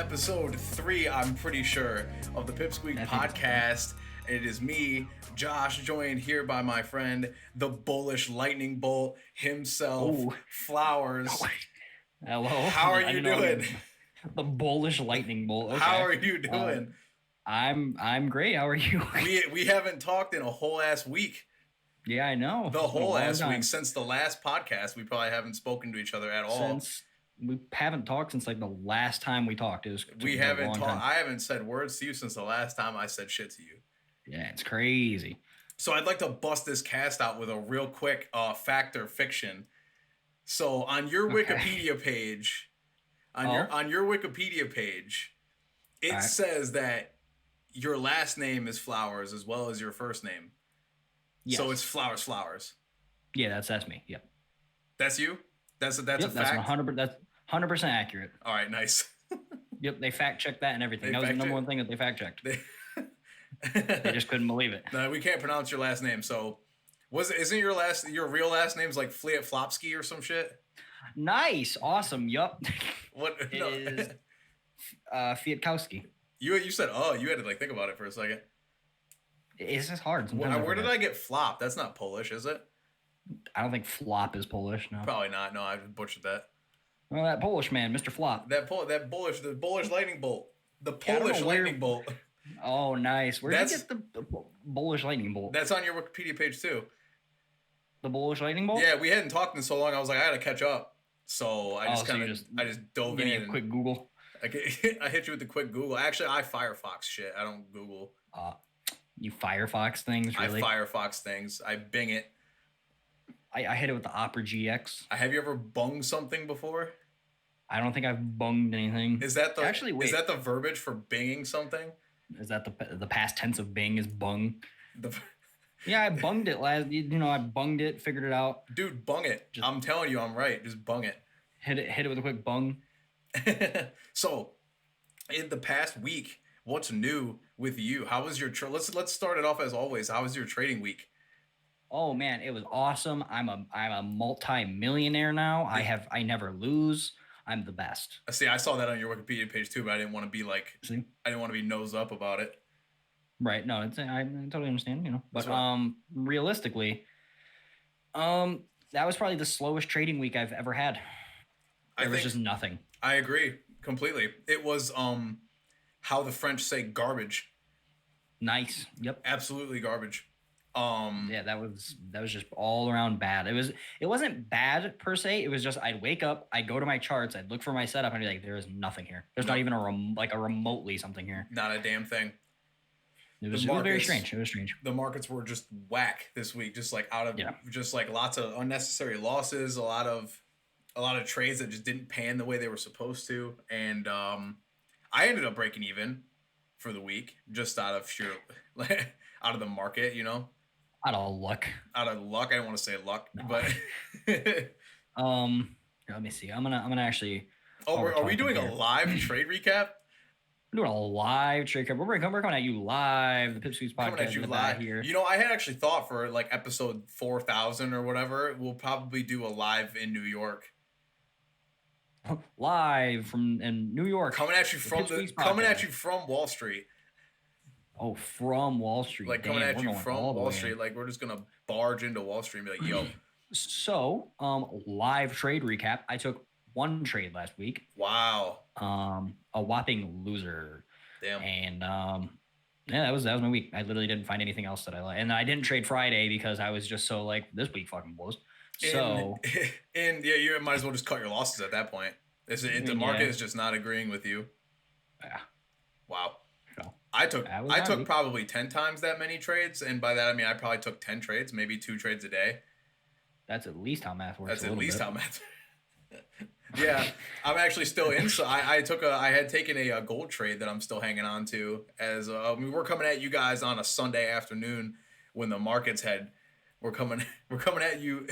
episode 3, I'm pretty sure, of the Pipsqueaks podcast. It is me, Josh, joined here by my friend, the bullish lightning bolt himself, Flowers. Hello. How are you doing? The bullish lightning bolt. Okay. How are you doing? I'm great. How are you? we haven't talked in a whole ass week. Yeah, I know. The whole ass week since the last podcast. We probably haven't spoken to each other at all. We haven't talked since like the last time we talked. We haven't talked. I haven't said words to you since the last time I said shit to you. Yeah, it's crazy. So I'd like to bust this cast out with a real quick fact or fiction. So on your Wikipedia page, on your Wikipedia page, it says that your last name is Flowers as well as your first name. Yes. So it's Flowers. Yeah, that's me. Yep. That's you? That's a fact? That's 100% accurate. All right, nice. Yep, they fact checked that and everything. That was the number one thing that they fact checked. They just couldn't believe it. No, we can't pronounce your last name. So isn't your real last name's like Fliat Flopsky or some shit? Nice. Awesome. Yup. What it is Fiatkowski. You said you had to like think about it for a second. It's just hard. Where did I get flop? That's not Polish, is it? I don't think flop is Polish. No, probably not. No, I butchered that. Well, that Polish man, Mr. Flop. The bullish lightning bolt. The Polish lightning bolt. Oh, nice. Where did you get the bullish lightning bolt? That's on your Wikipedia page too. The bullish lightning bolt? Yeah, we hadn't talked in so long. I was like, I had to catch up. So I just dove in. A quick Google. I hit you with the quick Google. Actually, I Firefox shit. I don't Google. You Firefox things, really? I Firefox things. I Bing it. I hit it with the Opera GX. Have you ever bunged something before? I don't think I've bunged anything. Is that the verbiage for binging something? Is that the past tense of bing is bung? Yeah, I bunged it last. I bunged it, figured it out. Dude, bung it. I'm telling you, I'm right. Just bung it. Hit it with a quick bung. So, in the past week, what's new with you? How was your let's start it off as always. How was your trading week? Oh man, it was awesome. I'm a multi-millionaire now. I never lose. I'm the best. See, I saw that on your Wikipedia page too, but I didn't want to be I didn't want to be nose up about it. Right. No, I totally understand, But realistically, that was probably the slowest trading week I've ever had. There was just nothing. I agree completely. It was how the French say garbage. Nice. Yep. Absolutely garbage. Yeah, that was just all around bad. It wasn't bad per se. It was just I'd wake up, I'd go to my charts, I'd look for my setup, and I'd be like, there is nothing here. There's not even a remotely something here. Not a damn thing. It was very strange. It was strange. The markets were just whack this week, just like just like lots of unnecessary losses, a lot of trades that just didn't pan the way they were supposed to, and I ended up breaking even for the week just out of sheer out of the market, Out of luck. I don't want to say luck, no. But let me see. I'm gonna actually. Oh, are we doing a live trade recap? We're doing a live trade recap. We're coming at you live. The Pipsqueaks podcast coming at you live here. I had actually thought for like episode 4,000 or whatever, we'll probably do a live in New York. Live in New York. Coming at you from Wall Street. Oh, from Wall Street. Like coming at you from Wall Street. Like we're just going to barge into Wall Street and be like, yo. So, live trade recap. I took one trade last week. Wow. A whopping loser. Damn. And yeah, that was my week. I literally didn't find anything else that I liked. And I didn't trade Friday because I was just so like, this week fucking blows. So. And yeah, you might as well just cut your losses at that point. The market is just not agreeing with you. Yeah. Wow. I took probably 10 times that many trades, and by that I mean I probably took 10 trades, maybe 2 trades a day. That's at least how math works. How math. Yeah, I'm actually still in. So I had taken a gold trade that I'm still hanging on to. As we're coming at you guys on a Sunday afternoon when the markets we're coming at you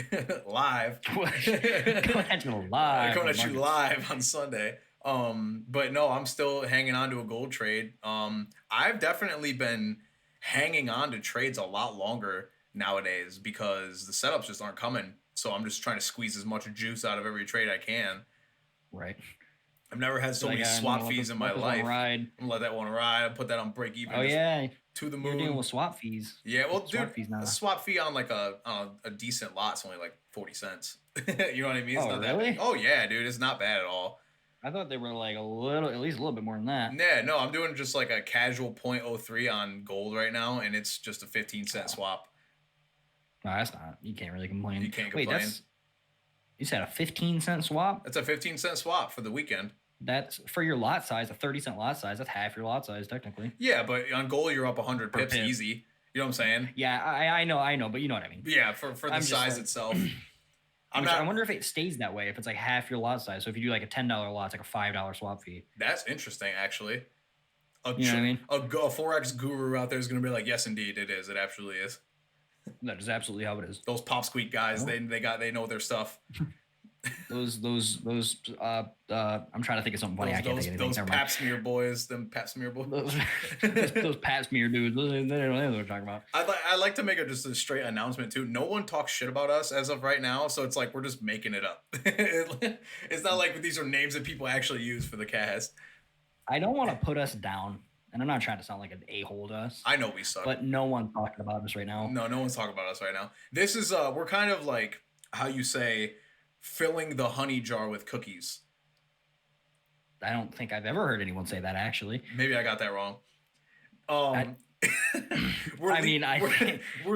live. Coming at you live on Sunday. But no, I'm still hanging on to a gold trade. I've definitely been hanging on to trades a lot longer nowadays because the setups just aren't coming. So I'm just trying to squeeze as much juice out of every trade I can. Right. I've never had so You're many like, swap fees in my let this one life. ride. I'm gonna let that one ride. I'll put that on break even. Oh yeah, to the you're moon. dealing with swap fees. Yeah, well, swap dude, fees now. a swap fee on like a decent lot's only like 40 cents. You know what I mean? It's Oh not really? that bad. Oh yeah, dude, it's not bad at all. I thought they were like at least a little bit more than that. Yeah, no, I'm doing just like a casual 0.03 on gold right now, and it's just a 15-cent swap. No, that's not. You can't really complain. You can't complain. Wait, you said a 15-cent swap? That's a 15-cent swap for the weekend. That's for your lot size, a 30-cent lot size. That's half your lot size, technically. Yeah, but on gold, you're up 100 pips easy. You know what I'm saying? Yeah, I know, but you know what I mean. Yeah, for the size itself. I wonder if it stays that way, if it's like half your lot size. So if you do like a $10 lot, it's like a $5 swap fee. That's interesting, actually. You know what I mean? A Forex guru out there is going to be like, yes, indeed, it is. It absolutely is. That is absolutely how it is. Those Pipsqueaks guys, they know their stuff. those I'm trying to think of something funny. I can't think of anything. Those pap smear boys, those pap smear dudes. They don't know what we're talking about. I like to make just a straight announcement too. No one talks shit about us as of right now, so it's like we're just making it up. It's not like these are names that people actually use for the cast. I don't want to put us down, and I'm not trying to sound like an a-hole to us. I know we suck, but no one's talking about us right now. No one's talking about us right now. This is we're kind of like how you say, filling the honey jar with cookies. I don't think I've ever heard anyone say that, actually. Maybe I got that wrong. We're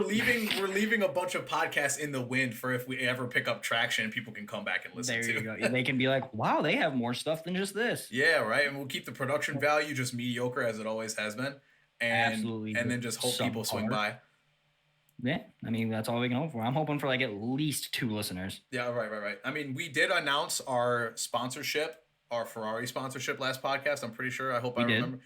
leaving a bunch of podcasts in the wind for if we ever pick up traction, people can come back and listen to. There you go. They can be like, wow, they have more stuff than just this. Yeah, right. And we'll keep the production value just mediocre as it always has been. And absolutely. And then just hope people swing by. Yeah, I mean, that's all we can hope for. I'm hoping for like at least 2 listeners. Yeah, right. I mean, we did announce our sponsorship, our Ferrari sponsorship last podcast. I'm pretty sure. I hope I remember.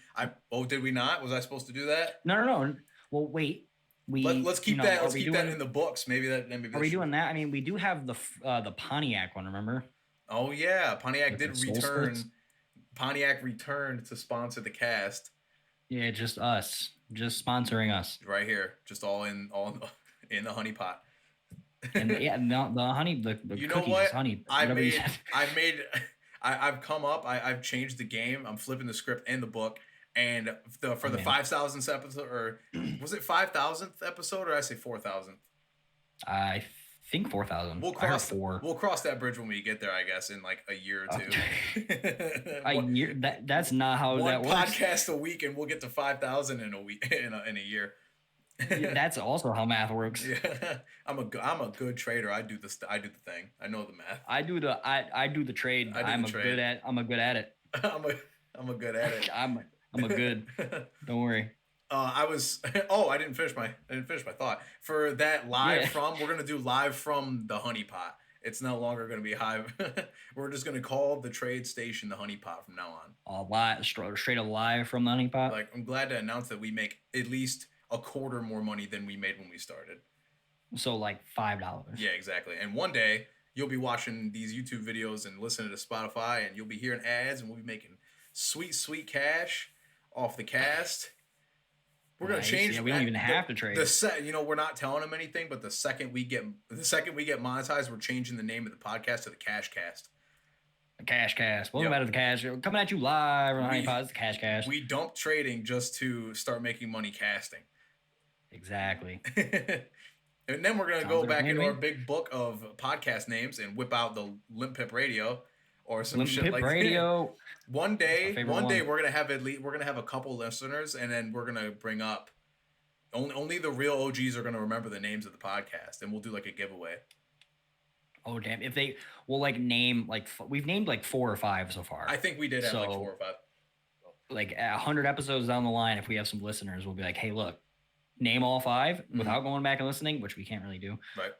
Did we not? Was I supposed to do that? No. Well, wait. Let's keep that. Let's keep that in the books. Maybe that. Are we doing that? I mean, we do have the Pontiac one. Remember? Oh yeah, Pontiac did return. Pontiac returned to sponsor the cast. Yeah, just us. Just sponsoring us right here, just all in the honey pot. And the honey, the you cookies, know what? Honey. I've come up. I've changed the game. I'm flipping the script and the book. And the 5,000th episode, or was it 5,000th episode, or did I say 4,000th? I think 4,000. We'll cross that bridge when we get there, I guess, in like a year or two. A year? That's not how that works. One podcast a week, and we'll get to 5,000 in a week in a year. That's also how math works. Yeah, I'm a good trader. I do the thing. I know the math. I do the trade. I'm a good at it. I'm a good at it. I'm a good. Don't worry. I didn't finish my thought. For that we're gonna do live from the honey pot. It's no longer gonna be hive. We're just gonna call the trade station the honey pot from now on. Straight live from the honey pot. Like, I'm glad to announce that we make at least a quarter more money than we made when we started. So like $5. Yeah, exactly. And one day you'll be watching these YouTube videos and listening to Spotify, and you'll be hearing ads, and we'll be making sweet cash off the cast. We're gonna change. Yeah, we don't even have to trade. We're not telling them anything, but the second we get monetized, we're changing the name of the podcast to the Cash Cast. The Cash Cast. Welcome back to the Cash. Coming at you live on Honey Pods, the Cash Cast. We dump trading just to start making money casting. Exactly. And then we're gonna go back into our big book of podcast names and whip out the Limp Pip Radio or some shit like Radio. One day we're gonna have a couple listeners, and then we're gonna bring up only the real OGs are gonna remember the names of the podcast, and we'll do like a giveaway. Oh damn! If they will name we've named 4 or 5 so far. I think we did have 4 or 5. Like 100 episodes down the line, if we have some listeners, we'll be like, hey, look, name all 5 without going back and listening, which we can't really do. Right.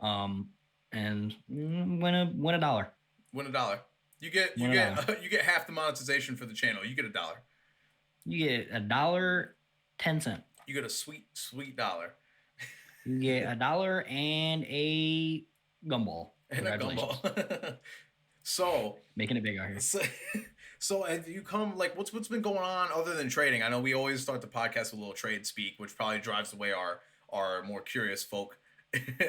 And win a $1. Win $1. You get half the monetization for the channel. You get $1. You get $1.10. You get a sweet $1. You get $1 and a gumball. And a gumball. So making it big out here. So and you come what's been going on other than trading? I know we always start the podcast with a little trade speak, which probably drives away our more curious folk.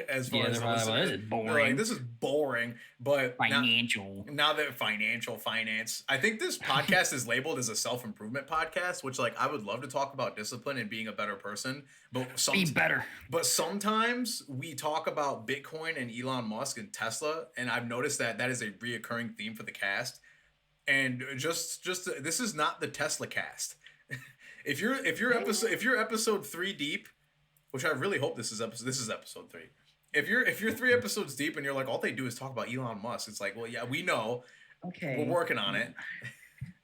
as far Yeah, as they're the probably like, listeners. this is They're like, boring. this is boring. But Financial. now that finance, I think this podcast is labeled as a self-improvement podcast, which like I would love to talk about discipline and being a better person, but Be better. But sometimes we talk about Bitcoin and Elon Musk and Tesla, and I've noticed that is a reoccurring theme for the cast. And just this is not the Tesla cast. if you're episode 3 deep, which I really hope this is episode 3. If you're 3 episodes deep and you're like all they do is talk about Elon Musk, it's like, well, yeah, we know. Okay. We're working on it.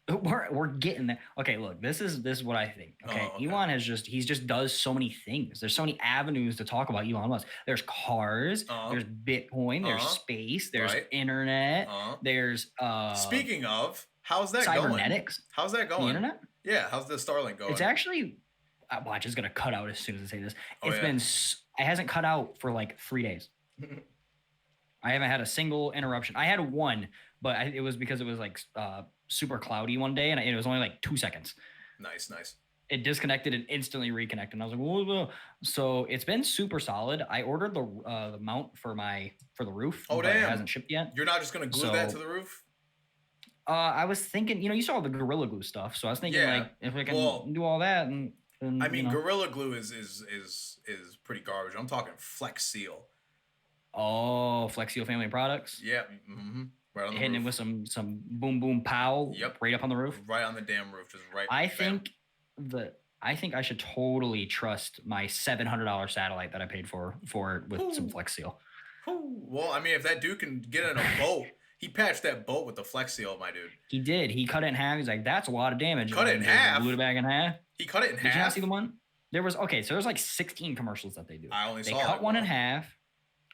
We're getting there. Okay, look, this is what I think. Okay, Elon he's just does so many things. There's so many avenues to talk about Elon Musk. There's cars, there's Bitcoin, there's space, there's internet, there's Speaking of, how's that cybernetics? Going? How's that going? The internet? Yeah, how's the Starlink going? It's actually watch, it's gonna cut out as soon as I say this. It hasn't cut out for like 3 days. I haven't had a single interruption. I had one, but it was because it was like super cloudy one day, and it was only like 2 seconds. Nice. It disconnected and instantly reconnected. And I was like, whoa. So it's been super solid. I ordered the mount for the roof. Oh, damn. It hasn't shipped yet. You're not just gonna glue that to the roof? I was thinking, you saw the Gorilla Glue stuff, so I was thinking like if we can do all that and I mean, Gorilla Glue is pretty garbage. I'm talking Flex Seal. Oh, Flex Seal family products. Yeah. Mm-hmm. Right on the hitting roof. it with some boom boom pow. Yep. Right up on the roof. Right on the damn roof, just right. I think I should totally trust my $700 satellite that I paid for with some Flex Seal. Well, I mean, if that dude can get in a boat, he patched that boat with the Flex Seal, my dude. He did. He cut it in half. He's like, that's a lot of damage. Cut it in half. Glued it back in half. He cut it in half. Did you not see the one? So there's like 16 commercials that they do. I only saw. They cut one in half.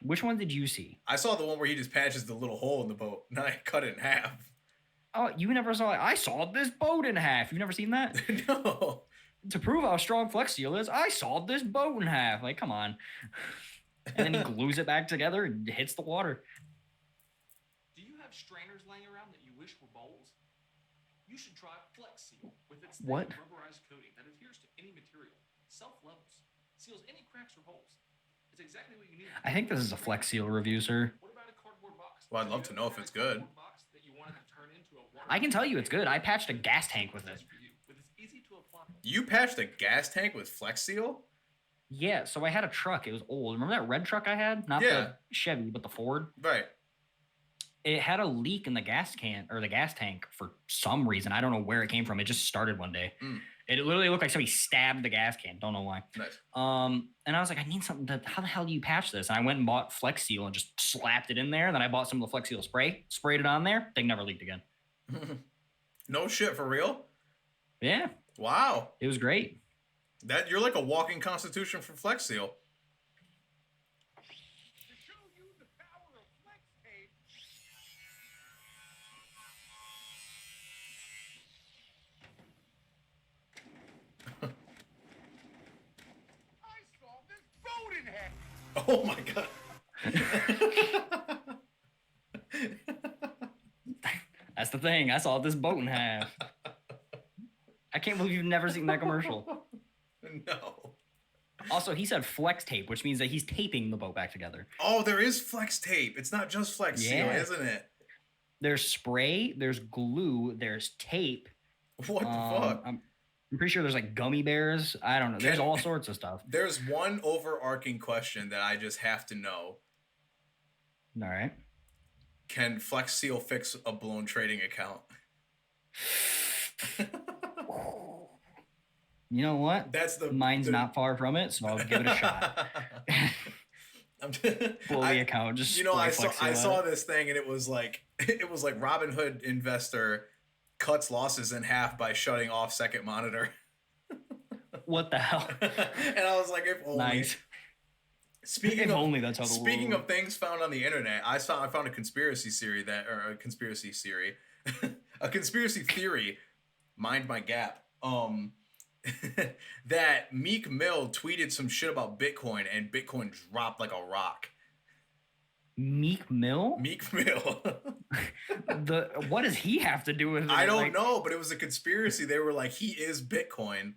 Which one did you see? I saw the one where he just patches the little hole in the boat. And I cut it in half. Oh, you never saw it? I sawed this boat in half. You've never seen that? No. To prove how strong Flex Seal is, I sawed this boat in half. Like, come on. And then he glues it back together and hits the water. Do you have strainers laying around that you wish were bowls? You should try Flex Seal with its thick rubberized coating that adheres to any material, self-levels, seals any cracks or holes. It's exactly what you need. I think this is a Flex Seal review, sir. What about a cardboard box? Well, I'd love to know if it's good. I can tell you it's good. I patched a gas tank with it. You patched a gas tank with Flex Seal? Yeah, so I had a truck. It was old. Remember that red truck I had? Not the Chevy, but the Ford? Right. It had a leak in the gas tank for some reason. I don't know where it came from. It just started one day. It literally looked like somebody stabbed the gas can. Don't know why. Nice. And I was like, I need something how the hell do you patch this? And I went and bought Flex Seal and just slapped it in there. And then I bought some of the Flex Seal spray, sprayed it on there. Thing never leaked again. No shit, for real? Yeah. Wow. It was great. You're like a walking constitution for Flex Seal. Oh my god. That's the thing. I saw this boat in half. I can't believe you've never seen that commercial. No. Also, he said flex tape, which means that he's taping the boat back together. Oh, there is flex tape. It's not just Flex Seal, isn't it? There's spray, there's glue, there's tape. What the fuck? I'm pretty sure there's like gummy bears. I don't know. There's all sorts of stuff. There's one overarching question that I just have to know. All right. Can Flex Seal fix a blown trading account? You know what? Mine's not far from it, so I'll give it a shot. Blow the account. Just I saw this thing and it was like Robinhood investor cuts losses in half by shutting off second monitor. What the hell? And I was like, if only. Nice. Speaking of things found on the internet, I found a conspiracy theory, mind my gap. That Meek Mill tweeted some shit about Bitcoin and Bitcoin dropped like a rock. Meek Mill? Meek Mill. What does he have to do with it? I don't know, but it was a conspiracy. They were like, he is Bitcoin.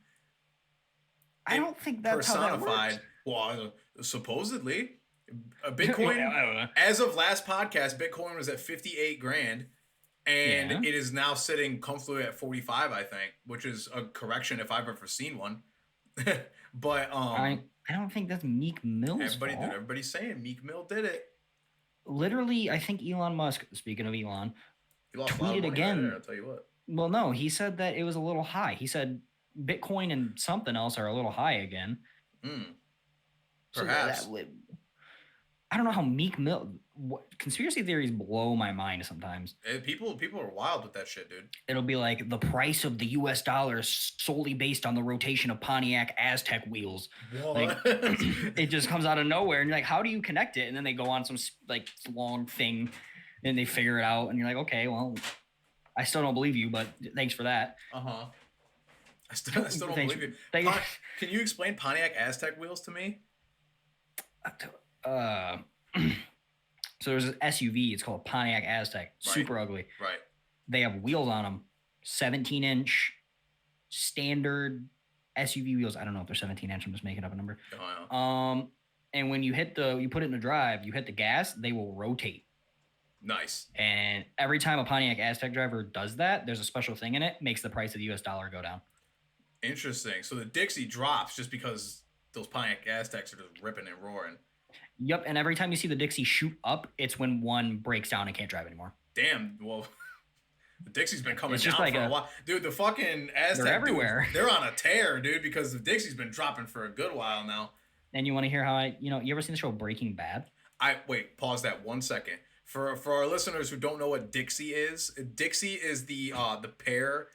I don't think that's personified. How that works. Well, supposedly, Bitcoin, as of last podcast, Bitcoin was at 58 grand, and it is now sitting comfortably at 45, I think, which is a correction if I've ever seen one. But I don't think that's Meek Mill's fault. Everybody's saying Meek Mill did it. Literally, I think Elon Musk, speaking of Elon, tweeted again. I'll tell you what. Well, no, he said that it was a little high. He said Bitcoin and something else are a little high again. Perhaps. So I don't know how Meek Mill. Conspiracy theories blow my mind sometimes. People are wild with that shit, dude. It'll be like the price of the U.S. dollar is solely based on the rotation of Pontiac Aztec wheels. Like, it just comes out of nowhere, and you're like, how do you connect it? And then they go on some like long thing, and they figure it out, and you're like, okay, well, I still don't believe you, but thanks for that. I still don't believe you. Can you explain Pontiac Aztec wheels to me? So there's an SUV. It's called Pontiac Aztec. Super ugly. Right. They have wheels on them, 17-inch standard SUV wheels. I don't know if they're 17-inch. I'm just making up a number. And when you put it in a drive, you hit the gas, they will rotate. Nice. And every time a Pontiac Aztec driver does that, there's a special thing in it, makes the price of the U.S. dollar go down. Interesting. So the Dixie drops just because those Pontiac Aztecs are just ripping and roaring. Yep, and every time you see the Dixie shoot up, it's when one breaks down and can't drive anymore. Damn, well, the Dixie's been coming down like for a while. Dude, the fucking Aztec, they're everywhere. Dudes, they're on a tear, dude, because the Dixie's been dropping for a good while now. And you want to hear how you ever seen the show Breaking Bad? Wait, pause that 1 second. For our listeners who don't know what Dixie is the pair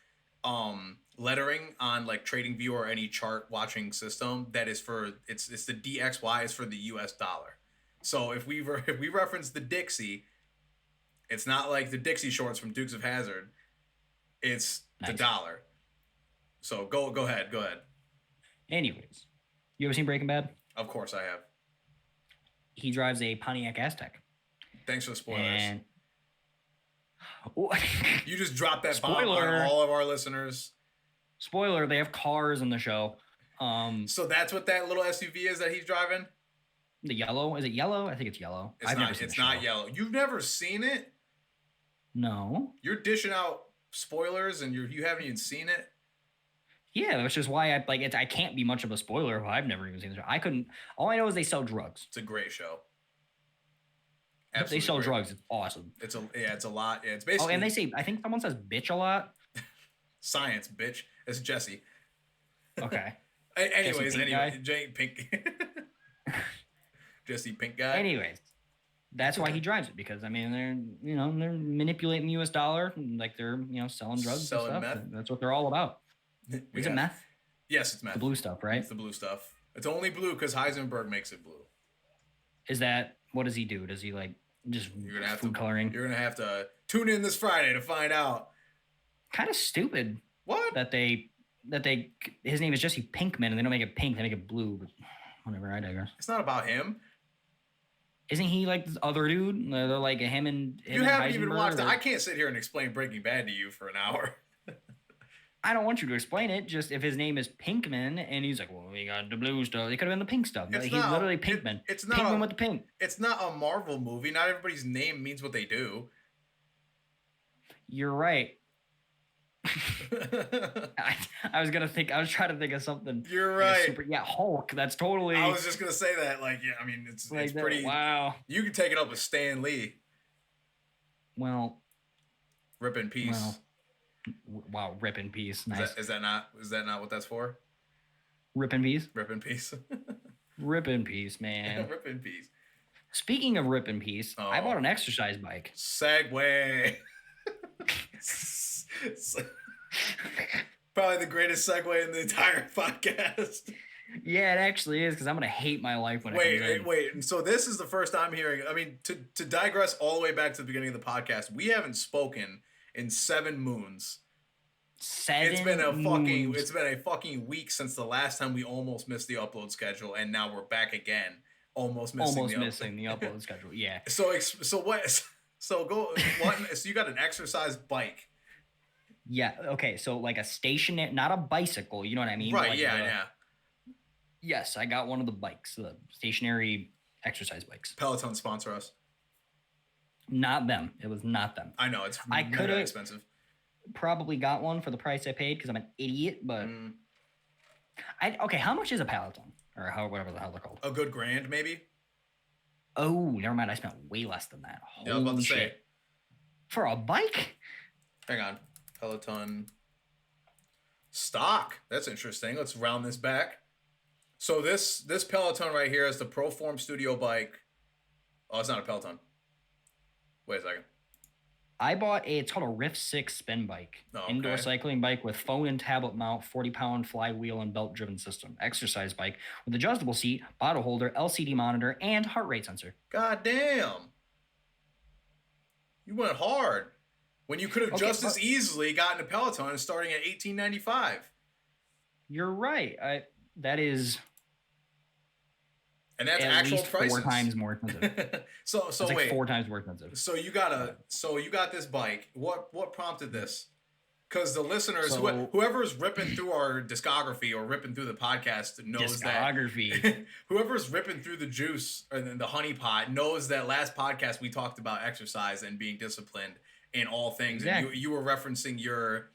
lettering on like TradingView or any chart watching system that is for it's the DXY is for the US dollar. So if we reference the Dixie, it's not like the Dixie shorts from Dukes of Hazzard. It's the dollar. So go ahead. Anyways, you ever seen Breaking Bad? Of course I have. He drives a Pontiac Aztec. Thanks for the spoilers. And... you just dropped that bomb on all of our listeners. Spoiler, they have cars in the show. So that's what that little SUV is that he's driving? The yellow? Is it yellow? I think it's yellow. It's not yellow. You've never seen it? No. You're dishing out spoilers and you haven't even seen it? Yeah, which is why I can't be much of a spoiler if I've never even seen the show. All I know is they sell drugs. It's a great show. Absolutely, they sell drugs. It's awesome. It's a lot. Yeah, it's basically. Oh, and I think someone says bitch a lot. Science, bitch. It's Jesse. Okay. Anyways, Jay Pink. Jesse Pink guy. Anyways, that's why he drives it, because they're manipulating the US dollar, like they're selling drugs and stuff. Meth. That's what they're all about. Is it meth? Yes, it's meth. The blue stuff, right? It's the blue stuff. It's only blue because Heisenberg makes it blue. Is that what does he do? Does he just food coloring? You're gonna have to tune in this Friday to find out. Kind of stupid. What? That his name is Jesse Pinkman and they don't make it pink, they make it blue. But whatever, I digress. It's not about him. Isn't he like this other dude? They're like him and you haven't even watched it. I can't sit here and explain Breaking Bad to you for an hour. I don't want you to explain it. Just if his name is Pinkman and he's like, well, we got the blue stuff. It could have been the pink stuff. He's literally Pinkman. It's not Pinkman with the pink. It's not a Marvel movie. Not everybody's name means what they do. You're right. I was trying to think of something. You're right. Hulk. That's totally. I was just gonna say that. It's pretty. Wow. You can take it up with Stan Lee. Well. Rip in peace. Wow. Rip in peace. Nice. Is that not what that's for? Rip in peace. Rip in peace. Rip in peace, man. Rip in peace. Speaking of rip in peace, I bought an exercise bike. Segway. Probably the greatest segue in the entire podcast. Yeah, it actually is, because I'm gonna hate my life when it comes in. Wait. So this is the first time hearing. I mean, to digress all the way back to the beginning of the podcast, we haven't spoken in 7 moons. It's been a fucking week since the last time we almost missed the upload schedule, and now we're back again, almost missing the upload schedule. Yeah. So what? So you got an exercise bike. Yeah. Okay. So like a stationary, not a bicycle. You know what I mean? Right. Yeah. Yes, I got one of the bikes, the stationary exercise bikes. Peloton sponsor us. Not them. It was not them. I know it's very expensive. Probably got one for the price I paid because I'm an idiot. But okay, how much is a Peloton or whatever the hell they're called? A good $1,000 maybe. Oh, never mind. I spent way less than that. Yeah, I was about to say. For a bike? Hang on. Peloton stock. That's interesting. Let's round this back. So this Peloton right here is the Proform Studio bike. Oh, it's not a Peloton. Wait a second. I bought it's called a Rift 6 spin bike. Oh, okay. Indoor cycling bike with phone and tablet mount, 40-pound flywheel and belt-driven system. Exercise bike with adjustable seat, bottle holder, LCD monitor, and heart rate sensor. God damn. You went hard. When you could have just as easily gotten a Peloton starting at $1,895. You're right. That is... And that's actual prices. 4 times more expensive. so it's like wait, 4 times more expensive. So you got this bike. What prompted this? Because the listeners, whoever's ripping through our discography or ripping through the podcast knows that whoever's ripping through the juice or the honey pot knows that last podcast we talked about exercise and being disciplined in all things. Exactly. And you were referencing your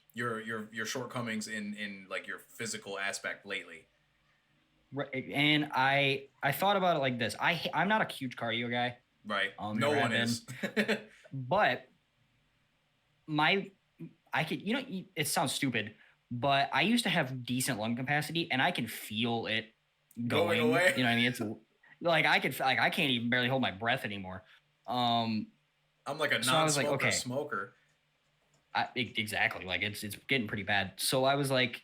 shortcomings in like your physical aspect lately. Right, and I thought about it like this. I'm not a huge cardio guy. Right. No one is. But it sounds stupid, but I used to have decent lung capacity, and I can feel it going away. You know what I mean? It's like I can't even barely hold my breath anymore. I'm like a non-smoker smoker. Exactly. Like it's getting pretty bad. So I was like,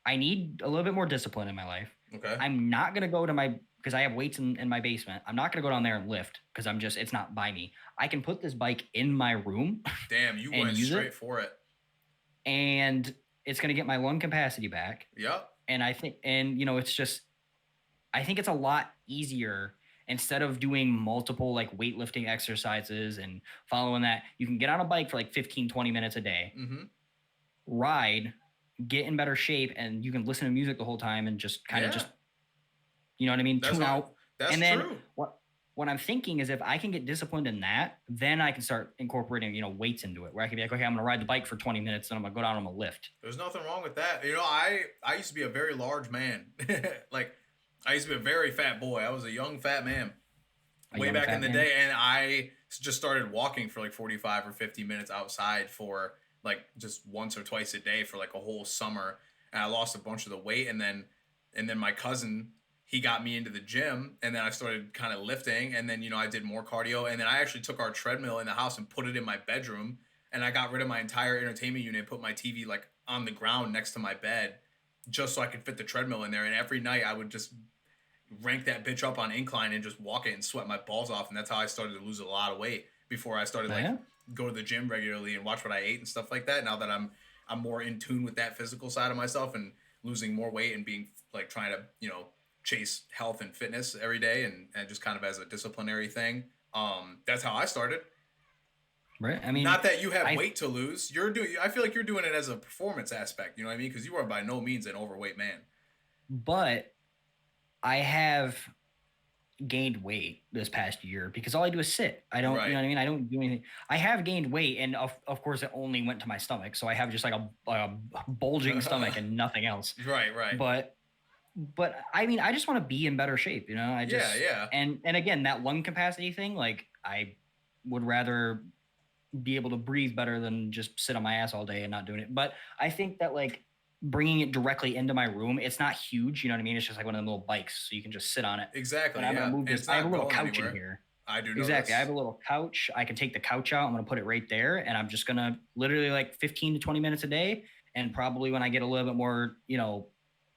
I need a little bit more discipline in my life. Okay. I'm not going to go to because I have weights in my basement. I'm not going to go down there and lift because it's not by me. I can put this bike in my room. Damn, you went straight for it. And it's going to get my lung capacity back. Yep. And I think, I think it's a lot easier instead of doing multiple like weightlifting exercises and following that. You can get on a bike for like 15, 20 minutes a day, ride, get in better shape, and you can listen to music the whole time and just kind of you know what I mean? Tune out. That's and then true. What I'm thinking is if I can get disciplined in that, then I can start incorporating, weights into it where I can be like, okay, I'm going to ride the bike for 20 minutes and I'm going to go down and I'm going to lift. There's nothing wrong with that. I used to be a very large man. Like I used to be a very fat boy. I was a young fat man way back in the day. And I just started walking for like 45 or 50 minutes outside for like just once or twice a day for like a whole summer, and I lost a bunch of the weight. And then my cousin, he got me into the gym, and then I started kind of lifting, and then I did more cardio, and then I actually took our treadmill in the house and put it in my bedroom, and I got rid of my entire entertainment unit, put my TV like on the ground next to my bed, just so I could fit the treadmill in there. And every night I would just rank that bitch up on incline and just walk it and sweat my balls off, and that's how I started to lose a lot of weight before I started go to the gym regularly and watch what I ate and stuff like that. Now that I'm more in tune with that physical side of myself and losing more weight and being like trying to, chase health and fitness every day and just kind of as a disciplinary thing. That's how I started. Right. I mean, not that you have weight to lose. I feel like you're doing it as a performance aspect. You know what I mean? Because you are by no means an overweight man. But I have gained weight this past year because all I do is sit. I don't, you know what I mean? I don't do anything. I have gained weight, and of course it only went to my stomach. So I have just like a bulging stomach and nothing else. Right. But I mean, I just want to be in better shape, I just, And again, that lung capacity thing, like I would rather be able to breathe better than just sit on my ass all day and not doing it. But I think that like bringing it directly into my room, it's not huge. You know what I mean? It's just like one of them little bikes, so you can just sit on it. Exactly. And I'm gonna move this. I have a little couch in here. I do know exactly. I have a little couch. I can take the couch out. I'm gonna put it right there, and I'm just gonna literally like 15 to 20 minutes a day. And probably when I get a little bit more,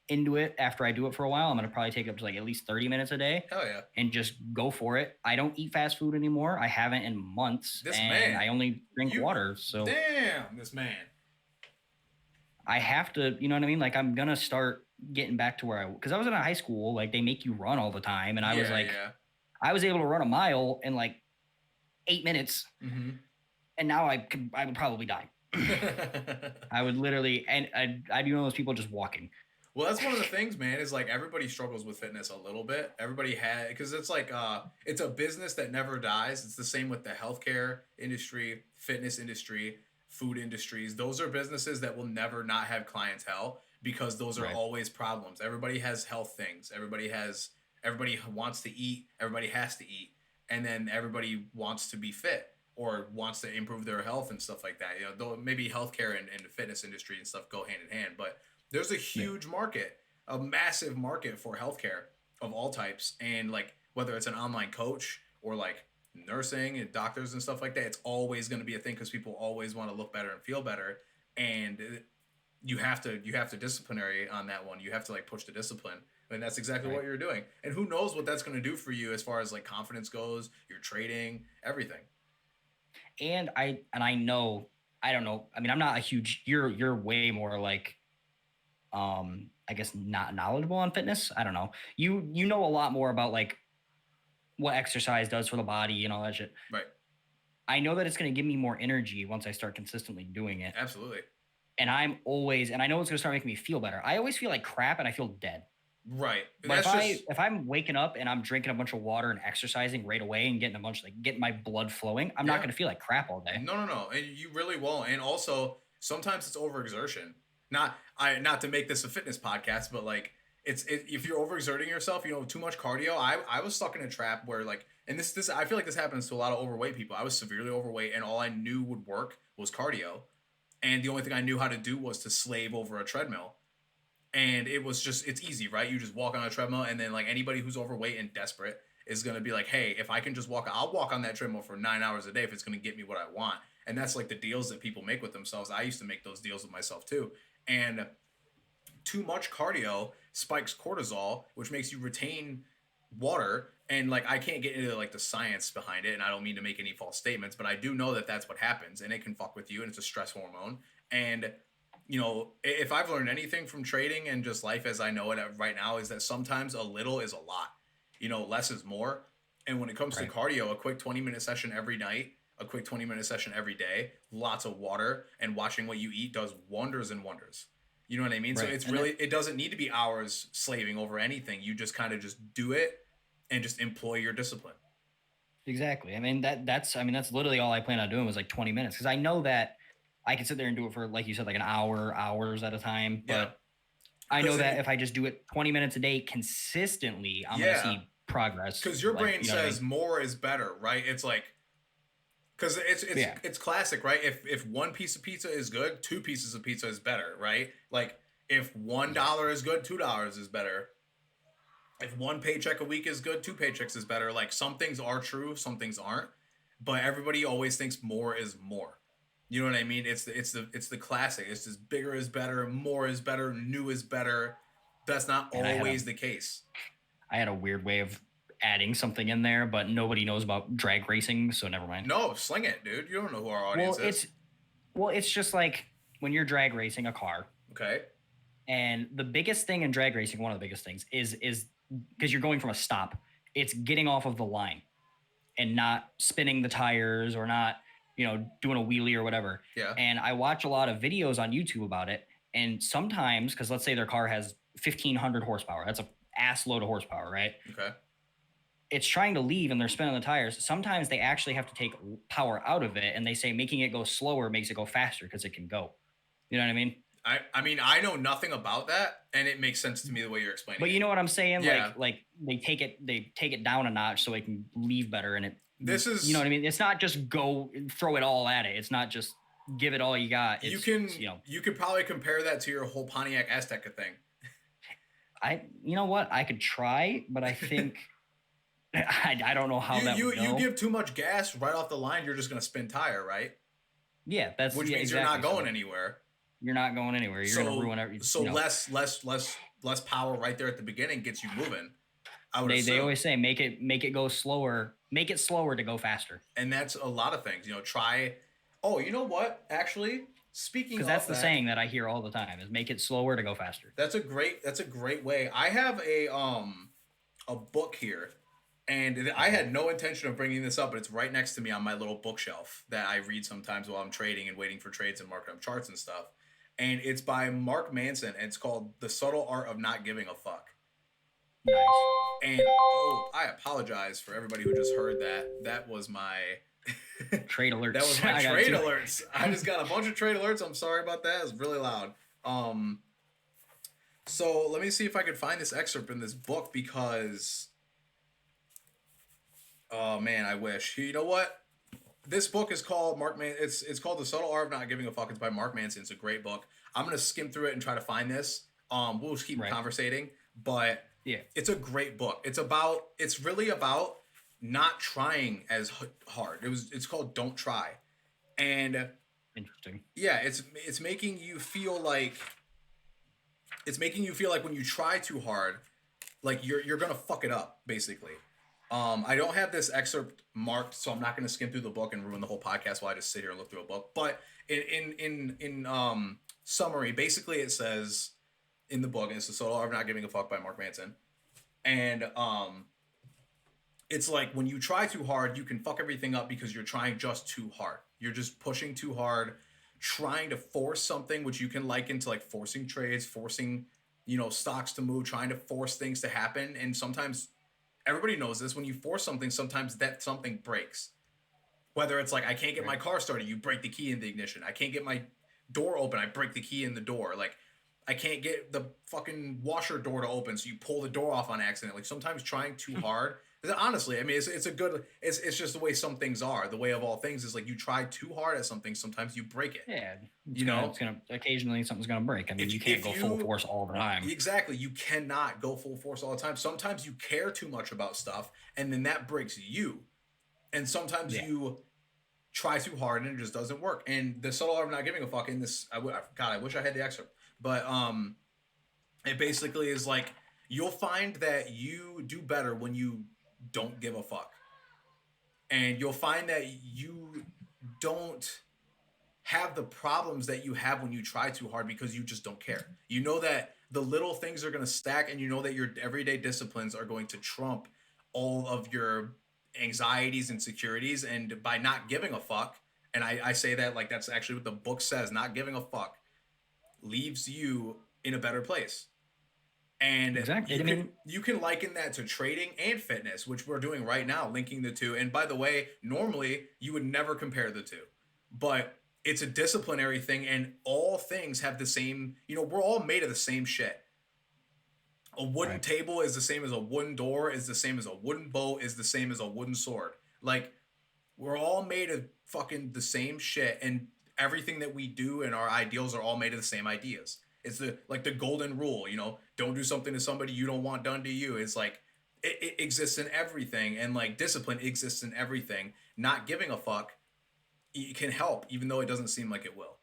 into it after I do it for a while, I'm gonna probably take it up to like at least 30 minutes a day. Hell yeah. And just go for it. I don't eat fast food anymore. I haven't in months. I only drink water. So damn, this man. I have to, you know what I mean? Like I'm gonna start getting back to because I was in a high school, like they make you run all the time, and I was like, I was able to run a mile in like 8 minutes, and now I would probably die. I would literally, and I'd be one of those people just walking. Well, that's one of the things, man, is like everybody struggles with fitness a little bit. Everybody had, because it's like, it's a business that never dies. It's the same with the healthcare industry, fitness industry, food industries. Those are businesses that will never not have clientele because those are always problems. Everybody has health things. Everybody wants to eat. Everybody has to eat. And then everybody wants to be fit or wants to improve their health and stuff like that. You know, though maybe healthcare and the fitness industry and stuff go hand in hand, but there's a huge market, a massive market for healthcare of all types. And like whether it's an online coach or like nursing and doctors and stuff like that, it's always going to be a thing because people always want to look better and feel better. And you have to disciplinary on that one. You have to like push the discipline. And that's exactly what you're doing. And who knows what that's going to do for you as far as like confidence goes, your trading, everything. And I know, I don't know. I mean, I'm not a huge, you're way more like, I guess not knowledgeable on fitness. I don't know. You know a lot more about like what exercise does for the body and all that shit. Right. I know that it's going to give me more energy once I start consistently doing it. Absolutely. And I know it's going to start making me feel better. I always feel like crap and I feel dead. Right. But if I'm waking up and I'm drinking a bunch of water and exercising right away and getting getting my blood flowing, I'm not going to feel like crap all day. No. And you really won't. And also sometimes it's overexertion. Not to make this a fitness podcast, but like if you're overexerting yourself, you know, too much cardio. I was stuck in a trap where like, and this I feel like this happens to a lot of overweight people. I was severely overweight and all I knew would work was cardio. And the only thing I knew how to do was to slave over a treadmill. And it was just, it's easy, right? You just walk on a treadmill and then like anybody who's overweight and desperate is going to be like, hey, if I can just walk, I'll walk on that treadmill for 9 hours a day if it's going to get me what I want. And that's like the deals that people make with themselves. I used to make those deals with myself too. And too much cardio spikes cortisol, which makes you retain water. And like, I can't get into like the science behind it. And I don't mean to make any false statements, but I do know that that's what happens and it can fuck with you and it's a stress hormone. And you know, if I've learned anything from trading and just life as I know it right now is that sometimes a little is a lot, you know, less is more. And when it comes to cardio, a quick 20-minute session every night, a quick 20-minute session every day, lots of water and watching what you eat does wonders and wonders. You know what I mean? Right. So it's really, it doesn't need to be hours slaving over anything. You just kind of just do it and just employ your discipline. Exactly. I mean, that's literally all I plan on doing was like 20 minutes. Cause I know that I can sit there and do it for, like you said, like an hours at a time. But I know that if I just do it 20 minutes a day consistently, I'm going to see progress. Because your brain says more is better, right? It's like, because it's classic, right? If one piece of pizza is good, 2 pieces of pizza is better, right? Like if $1 is good, $2 is better. If 1 paycheck a week is good, 2 paychecks is better. Like some things are true, some things aren't. But everybody always thinks more is more. You know what I mean? It's the classic. It's just bigger is better, more is better, new is better. That's not always the case. I had a weird way of adding something in there, but nobody knows about drag racing, so never mind. No, sling it, dude. You don't know who our audience is. It's just like when you're drag racing a car. Okay. And the biggest thing in drag racing, one of the biggest things, is because you're going from a stop, it's getting off of the line and not spinning the tires or not, you know, doing a wheelie or whatever. Yeah. And I watch a lot of videos on YouTube about it. And sometimes, because let's say their car has 1,500 horsepower. That's a ass load of horsepower, right? Okay. It's trying to leave and they're spinning the tires. Sometimes they actually have to take power out of it. And they say making it go slower makes it go faster because it can go. You know what I mean? I mean, I know nothing about that, and it makes sense to me the way you're explaining. But you know what I'm saying? Yeah. Like they take it down a notch so it can leave better, and this is, you know what I mean? It's not just go throw it all at it. It's not just give it all you got. You could probably compare that to your whole Pontiac Azteca thing. You know what? I could try, but I think I don't know how that would go. You give too much gas right off the line, you're just gonna spin tire, right? Yeah, which means exactly. You're not going anywhere. You're not going anywhere. You're going to ruin everything. So less power right there at the beginning gets you moving. They always say make it go slower. Make it slower to go faster. And that's a lot of things. You know, try. Oh, you know what? Actually, speaking of because that's the saying that I hear all the time is make it slower to go faster. That's a great way. I have a book here, and I had no intention of bringing this up, but it's right next to me on my little bookshelf that I read sometimes while I'm trading and waiting for trades and marking up charts and stuff. and it's by Mark Manson, and it's called The Subtle Art of Not Giving a Fuck. Nice. And I apologize for everybody who just heard that. That was my trade alerts. That was my trade alerts. I just got a bunch of trade alerts. I'm sorry about that. It's really loud. So let me see if I can find this excerpt in this book because, oh man, I wish. You know what? This book is called It's called The Subtle Art of Not Giving a Fuck. It's by Mark Manson. It's a great book. I'm gonna skim through it and try to find this. We'll just keep conversating, but yeah, it's a great book. It's really about not trying as hard. It's called Don't Try, and interesting. Yeah, it's making you feel like when you try too hard, like you're gonna fuck it up basically. I don't have this excerpt marked, so I'm not going to skim through the book and ruin the whole podcast while I just sit here and look through a book. But in summary, basically it says in the book, and it's The Subtle Art of Not Giving a Fuck by Mark Manson, and it's like when you try too hard, you can fuck everything up because you're trying just too hard. You're just pushing too hard, trying to force something, which you can liken to like forcing trades, forcing stocks to move, trying to force things to happen, and sometimes. Everybody knows this. When you force something, sometimes that something breaks. Whether it's like, I can't get my car started, you break the key in the ignition. I can't get my door open, I break the key in the door. Like, I can't get the fucking washer door to open, so you pull the door off on accident. Like, sometimes trying too hard. Honestly, I mean, it's just the way some things are. The way of all things is like, you try too hard at something, sometimes you break it. Yeah. Occasionally something's going to break. I mean, you can't go full force all the time. Exactly. You cannot go full force all the time. Sometimes you care too much about stuff, and then that breaks you. And sometimes you try too hard, and it just doesn't work. And The Subtle Art of Not Giving a Fuck in this, I wish I had the excerpt. But it basically is like, you'll find that you do better when you don't give a fuck. And you'll find that you don't have the problems that you have when you try too hard because you just don't care. You know that the little things are going to stack, and you know that your everyday disciplines are going to trump all of your anxieties and insecurities. And by not giving a fuck, and I say that like that's actually what the book says, not giving a fuck leaves you in a better place. And exactly. You can liken that to trading and fitness, which we're doing right now, linking the two. And by the way, normally you would never compare the two, but it's a disciplinary thing, and all things have the same, we're all made of the same shit. A wooden table is the same as a wooden door, is the same as a wooden boat, is the same as a wooden sword. Like, we're all made of fucking the same shit, and everything that we do and our ideals are all made of the same ideas. It's the golden rule, don't do something to somebody you don't want done to you. It's like, it exists in everything, and like discipline exists in everything. Not giving a fuck, it can help, even though it doesn't seem like it will.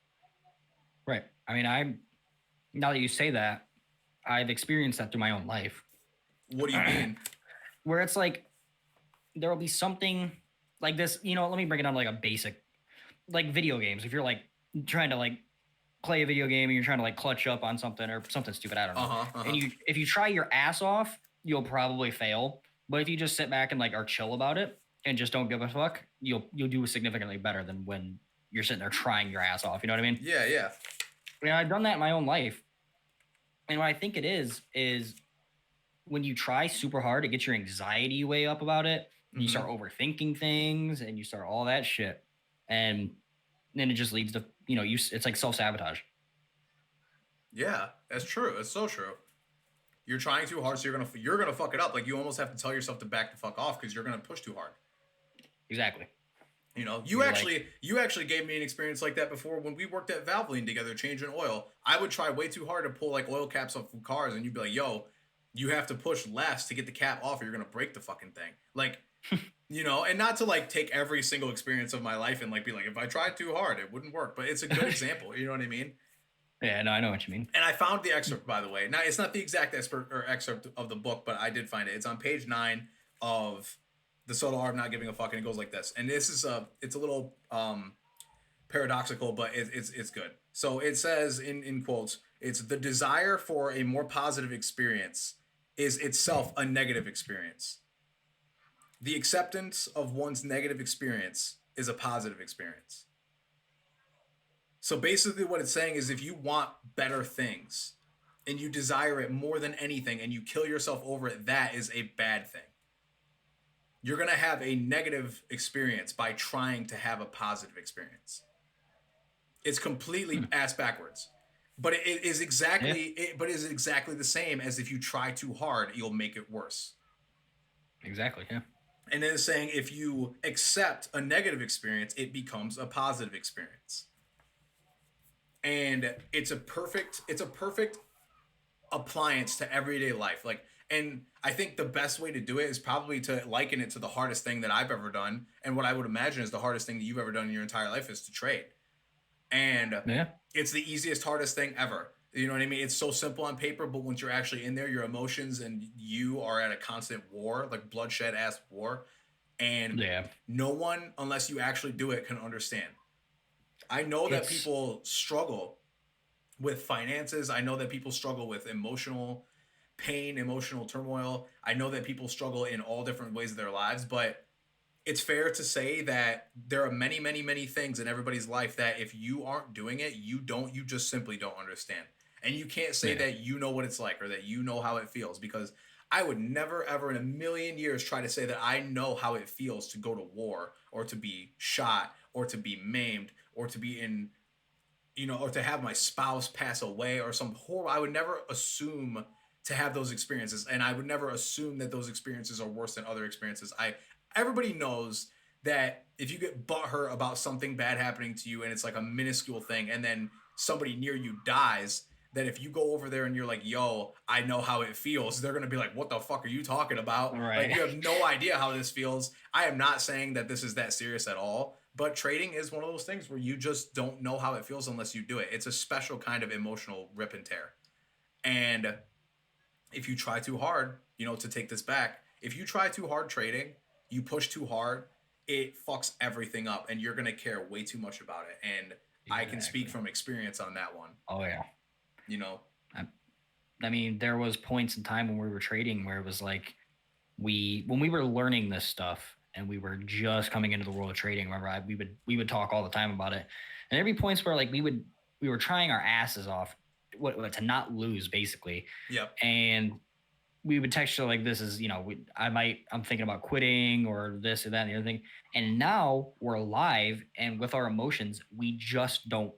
Right. I mean, now that you say that, I've experienced that through my own life. What do you mean? Where it's like, there will be something like this, let me break it down to like a basic, like video games. If you're like trying to like play a video game and you're trying to like clutch up on something or something stupid, I don't know. And if you try your ass off, you'll probably fail. But if you just sit back and like are chill about it and just don't give a fuck, you'll do significantly better than when you're sitting there trying your ass off. You know what I mean? Yeah, yeah. And I've done that in my own life. And what I think it is when you try super hard, it gets your anxiety way up about it. And you start overthinking things and you start all that shit. And then it just leads to, it's like self-sabotage. Yeah, that's true. It's so true. You're trying too hard, so you're gonna fuck it up. Like, you almost have to tell yourself to back the fuck off because you're gonna push too hard. Exactly. You actually gave me an experience like that before when we worked at Valvoline together, changing oil. I would try way too hard to pull like oil caps off from cars, and you'd be like, "Yo, you have to push less to get the cap off, or you're gonna break the fucking thing." Like, and not to like take every single experience of my life and like be like, if I tried too hard, it wouldn't work. But it's a good example. You know what I mean? Yeah, no, I know what you mean. And I found the excerpt, by the way. Now, it's not the exact excerpt of the book, but I did find it. It's on page 9 of The Subtle Art of Not Giving a Fuck, and it goes like this. And this is it's a little paradoxical, but it's good. So it says in quotes, it's the desire for a more positive experience is itself a negative experience. The acceptance of one's negative experience is a positive experience. So basically what it's saying is if you want better things and you desire it more than anything and you kill yourself over it, that is a bad thing. You're going to have a negative experience by trying to have a positive experience. It's completely ass backwards. But it is exactly but it is exactly the same as if you try too hard, you'll make it worse. Exactly, yeah. And then it's saying if you accept a negative experience, it becomes a positive experience. And it's a perfect appliance to everyday life. Like, and I think the best way to do it is probably to liken it to the hardest thing that I've ever done, and what I would imagine is the hardest thing that you've ever done in your entire life is to trade. And it's the easiest, hardest thing ever. You know what I mean? It's so simple on paper, but once you're actually in there, your emotions and you are at a constant war, like bloodshed ass war. And no one, unless you actually do it, can understand. I know that people struggle with finances. I know that people struggle with emotional pain, emotional turmoil. I know that people struggle in all different ways of their lives, but it's fair to say that there are many, many, many things in everybody's life that if you aren't doing it, you just simply don't understand. And you can't say that you know what it's like or that you know how it feels, because I would never, ever in a million years try to say that I know how it feels to go to war or to be shot or to be maimed or to be in, or to have my spouse pass away or some horrible. I would never assume to have those experiences, and I would never assume that those experiences are worse than other experiences. Everybody knows that if you get butthurt about something bad happening to you and it's like a minuscule thing, and then somebody near you dies, that if you go over there and you're like, yo, I know how it feels, they're going to be like, what the fuck are you talking about? Right. Like, you have no idea how this feels. I am not saying that this is that serious at all, but trading is one of those things where you just don't know how it feels unless you do it. It's a special kind of emotional rip and tear. And if you try too hard, to take this back, if you try too hard trading, you push too hard, it fucks everything up and you're going to care way too much about it. And I can speak from experience on that one. Oh, yeah. I mean, there was points in time when we were trading where it was like when we were learning this stuff and we were just coming into the world of trading, remember, we would talk all the time about it. And there'd be points where like we were trying our asses off to not lose, basically. Yep. And we would text you like, this is, I'm thinking about quitting or this or that and the other thing. And now we're live, and with our emotions, we just don't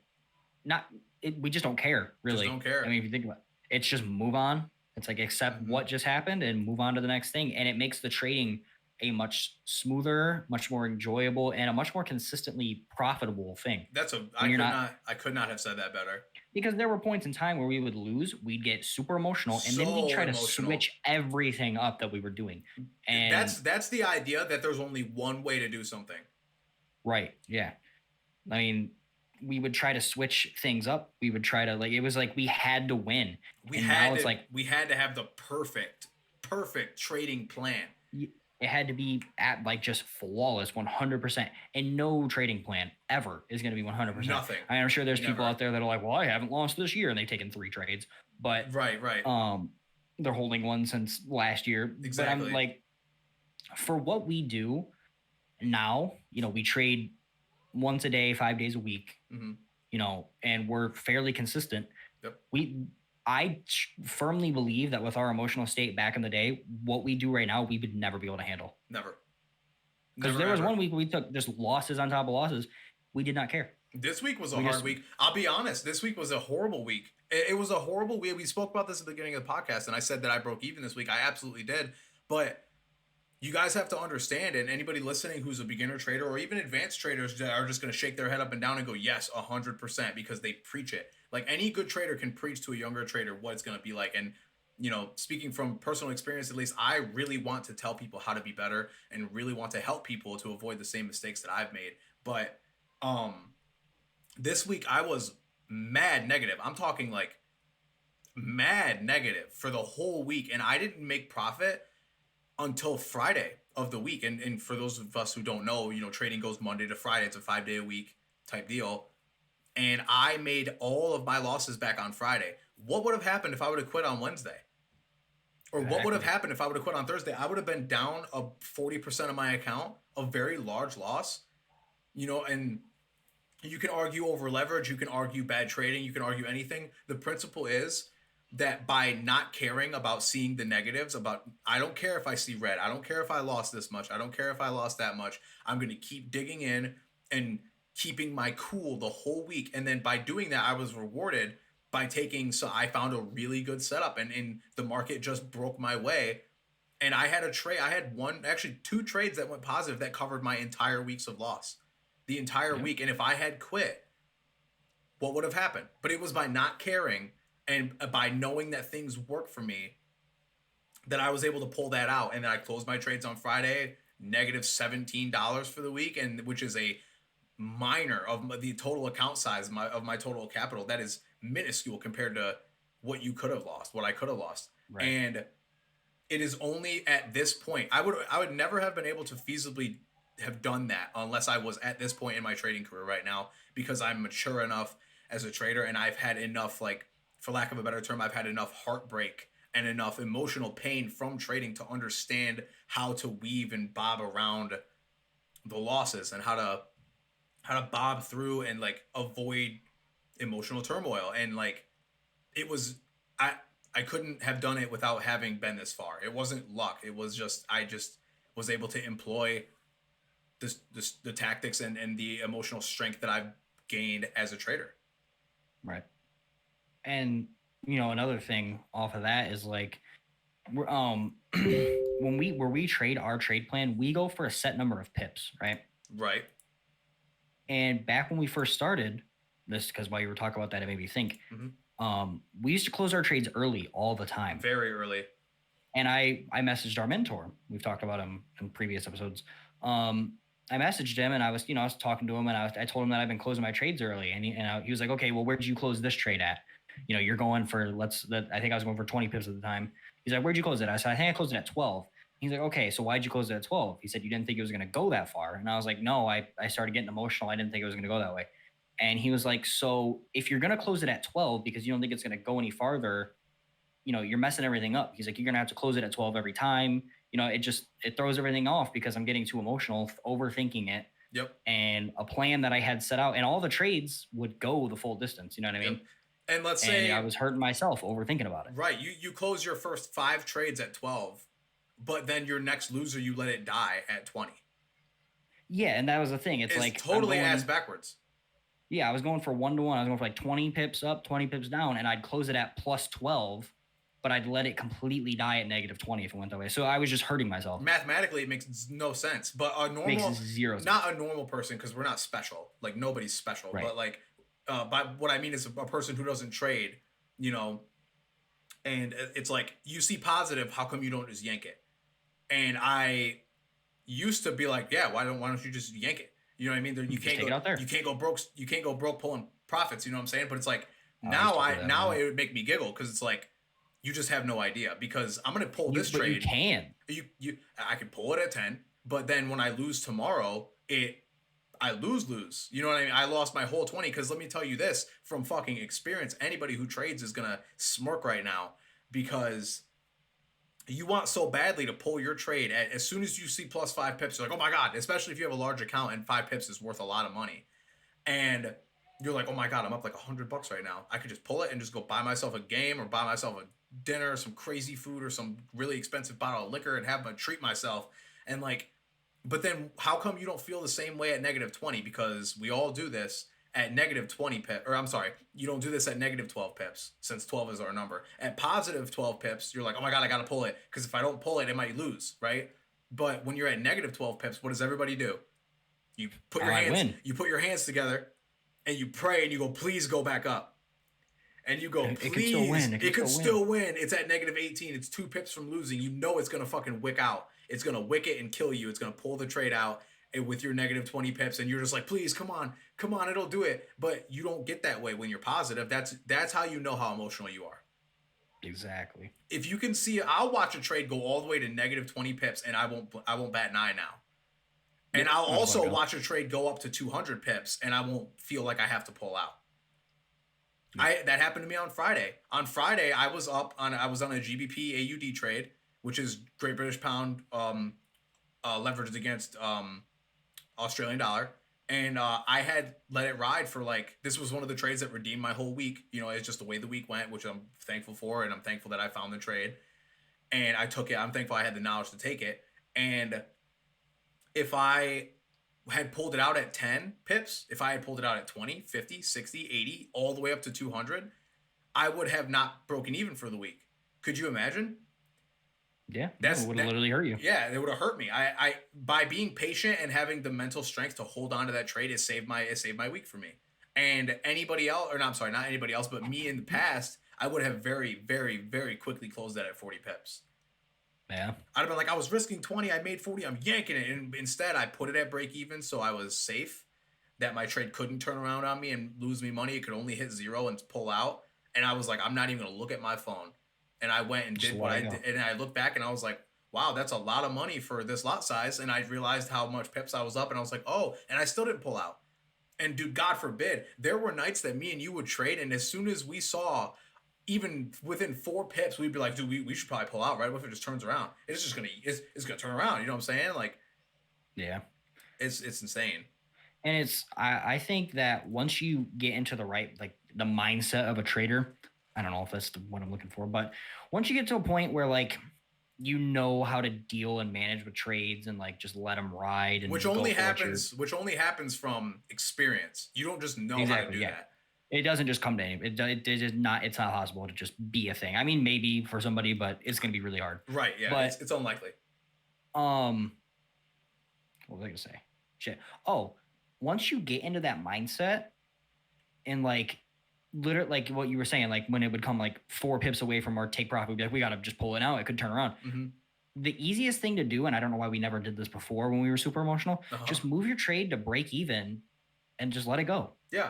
care, really. Just don't care. I mean, if you think about it, it's just move on. It's like accept what just happened and move on to the next thing. And it makes the trading a much smoother, much more enjoyable, and a much more consistently profitable thing. I could not have said that better. Because there were points in time where we would lose, we'd get super emotional, and then we'd try to switch everything up that we were doing. And that's the idea that there's only one way to do something. Right. Yeah. I mean, we would try to switch things up. We would try to it was like we had to win. We had to have the perfect trading plan. It had to be at just flawless 100%, and no trading plan ever is going to be 100%. Nothing. I'm sure there's people out there that are like, well, I haven't lost this year, and they've taken 3 trades, but right. They're holding one since last year. Exactly. But I'm like, for what we do now, we trade once a day, 5 days a week, and we're fairly consistent. Yep. I firmly believe that with our emotional state back in the day, what we do right now, we would never be able to handle. Never. Because there was one week we took just losses on top of losses. We did not care. This week was a hard week. I'll be honest. This week was a horrible week. It was a horrible week. We spoke about this at the beginning of the podcast, and I said that I broke even this week. I absolutely did. But you guys have to understand, and anybody listening who's a beginner trader or even advanced traders that are just going to shake their head up and down and go, yes, 100%, because they preach it. Like, any good trader can preach to a younger trader what it's going to be like. And, speaking from personal experience, at least, I really want to tell people how to be better and really want to help people to avoid the same mistakes that I've made. But this week I was mad negative. I'm talking like mad negative for the whole week. And I didn't make profit until Friday of the week. And for those of us who don't know, trading goes Monday to Friday. It's a 5-day-a-week type deal. And I made all of my losses back on Friday. What would have happened if I would have quit on Wednesday? Or what would have happened if I would have quit on Thursday? I would have been down 40% of my account, a very large loss, and You can argue over leverage, you can argue bad trading, you can argue anything. The principle is that by not caring about seeing the negatives, about I don't care if I see red, I don't care if I lost this much, I don't care if I lost that much. I'm going to keep digging in and keeping my cool the whole week. And then by doing that, I was rewarded by taking, so I found a really good setup, and the market just broke my way. And I had a trade, I had actually two trades that went positive that covered my entire weeks of loss, the entire week. And if I had quit, what would have happened? But it was by not caring and by knowing that things work for me that I was able to pull that out. And then I closed my trades on Friday, negative $17 for the week, and which is a minor of the total account size of my total capital. That is minuscule compared to what you could have lost, what I could have lost. Right. And it is only at this point I would never have been able to feasibly have done that unless I was at this point in my trading career right now, because I'm mature enough as a trader, and I've had enough, like, for lack of a better term, I've had enough heartbreak and enough emotional pain from trading to understand how to weave and bob around the losses and how to bob through and, like, avoid emotional turmoil. And, like, it was I couldn't have done it without having been this far. It wasn't luck. It was just I just was able to employ the tactics and the emotional strength that I've gained as a trader. Right. And another thing off of that is, like, we're when we trade our trade plan, we go for a set number of pips, right? Right. And back when we first started this, because while you were talking about that, it made me think. Mm-hmm. We used to close our trades early all the time. Very early. And I messaged our mentor. We've talked about him in previous episodes. I messaged him, and I was talking to him, and I told him that I've been closing my trades early, and he was like, okay, well, where did you close this trade at? You're going for I think I was going for 20 pips at the time. He's like, where'd you close it? I said, I think I closed it at 12. He's like, okay, so why'd you close it at 12? He said, you didn't think it was going to go that far. And I was like, no, I started getting emotional. I didn't think it was going to go that way. And he was like, so if you're going to close it at 12 because you don't think it's going to go any farther, you're messing everything up. He's like, you're going to have to close it at 12 every time. It throws everything off because I'm getting too emotional, overthinking it. Yep. And a plan that I had set out, and all the trades would go the full distance. You know what I mean? Yep. And let's say I was hurting myself overthinking about it. Right. You close your first 5 trades at 12, but then your next loser, you let it die at 20. Yeah. And that was the thing. It's like totally ass backwards. Yeah. I was going for 1-to-1. I was going for like 20 pips up, 20 pips down, and I'd close it at plus 12, but I'd let it completely die at negative 20 if it went that way. So I was just hurting myself. Mathematically, it makes no sense. But makes zero sense. Not a normal person, because we're not special. Like, nobody's special. Right. But, like, by what I mean is a person who doesn't trade, and it's like, you see positive, how come you don't just yank it? And I used to be like, yeah, why don't you just yank it? You know what I mean? You can't go out there. You can't go broke. You can't go broke pulling profits. You know what I'm saying? But it's like now it would make me giggle, because it's like, you just have no idea, because I'm gonna pull this trade. You can. I can pull it at 10, but then when I lose tomorrow, I lose. You know what I mean? I lost my whole 20, because let me tell you this from fucking experience, anybody who trades is gonna smirk right now, because you want so badly to pull your trade as soon as you see plus 5 pips. You're like, oh my God, especially if you have a large account and 5 pips is worth a lot of money. And you're like, oh my God, I'm up like $100 right now. I could just pull it and just go buy myself a game, or buy myself a dinner, some crazy food, or some really expensive bottle of liquor, and treat myself. And like, but then how come you don't feel the same way at negative 20? Because we all do this at negative 20 pips, or I'm sorry, you don't do this at negative 12 pips, since 12 is our number. At positive 12 pips, you're like, oh my God, I got to pull it, because if I don't pull it, it might lose, right? But when you're at negative 12 pips, what does everybody do? You put your hands together, and you pray, and you go, please go back up. And you go, please. It could still win. It could still win. It's at negative 18. It's 2 pips from losing. You know it's going to fucking wick out. It's going to wick it and kill you. It's going to pull the trade out with your negative 20 pips. And you're just like, please, come on, it'll do it. But you don't get that way when you're positive. That's how you know how emotional you are. Exactly. If you can see, I'll watch a trade go all the way to negative 20 pips, and I won't bat an eye now. And I'll also watch a trade go up to 200 pips, and I won't feel like I have to pull out. That happened to me on Friday. On Friday, I was on a GBP AUD trade, which is Great British Pound leveraged against Australian dollar, And I had let it ride for like, this was one of the trades that redeemed my whole week. You know, it's just the way the week went, which I'm thankful for. And I'm thankful that I found the trade and I took it. I'm thankful I had the knowledge to take it. And if I had pulled it out at 10 pips, if I had pulled it out at 20, 50, 60, 80, all the way up to 200, I would have not broken even for the week. Could you imagine? Yeah, that would have literally hurt you. Yeah, it would have hurt me. I by being patient and having the mental strength to hold on to that trade, it saved my week for me. And anybody else, or no, I'm sorry, not anybody else, but me in the past, I would have very, very, very quickly closed that at 40 pips. Yeah. I'd have been like, I was risking 20, I made 40, I'm yanking it. And instead, I put it at break even, so I was safe that my trade couldn't turn around on me and lose me money. It could only hit 0 and pull out. And I was like, I'm not even going to look at my phone. And I went and did what I did. And I looked back and I was like, wow, that's a lot of money for this lot size. And I realized how much pips I was up. And I was like, oh, and I still didn't pull out. And dude, God forbid, there were nights that me and you would trade. And as soon as we saw, even within 4 pips, we'd be like, dude, we should probably pull out, right? What if it just turns around? It's just going to, it's going to turn around. You know what I'm saying? Like, yeah, it's insane. And it's, I think that once you get into the right, like the mindset of a trader, I don't know if that's what I'm looking for, but once you get to a point where like you know how to deal and manage with trades and like just let them ride, and which only happens from experience. You don't just know how to do that. It doesn't just come to any. It is not. It's not possible to just be a thing. I mean, maybe for somebody, but it's going to be really hard. Right? Yeah. But it's unlikely. What was I going to say? Shit. Oh, once you get into that mindset, and like. Literally, like what you were saying, like when it would come like 4 pips away from our take profit, we'd be like, we got to just pull it out. It could turn around. Mm-hmm. The easiest thing to do, and I don't know why we never did this before when we were super emotional, just move your trade to break even and just let it go. Yeah.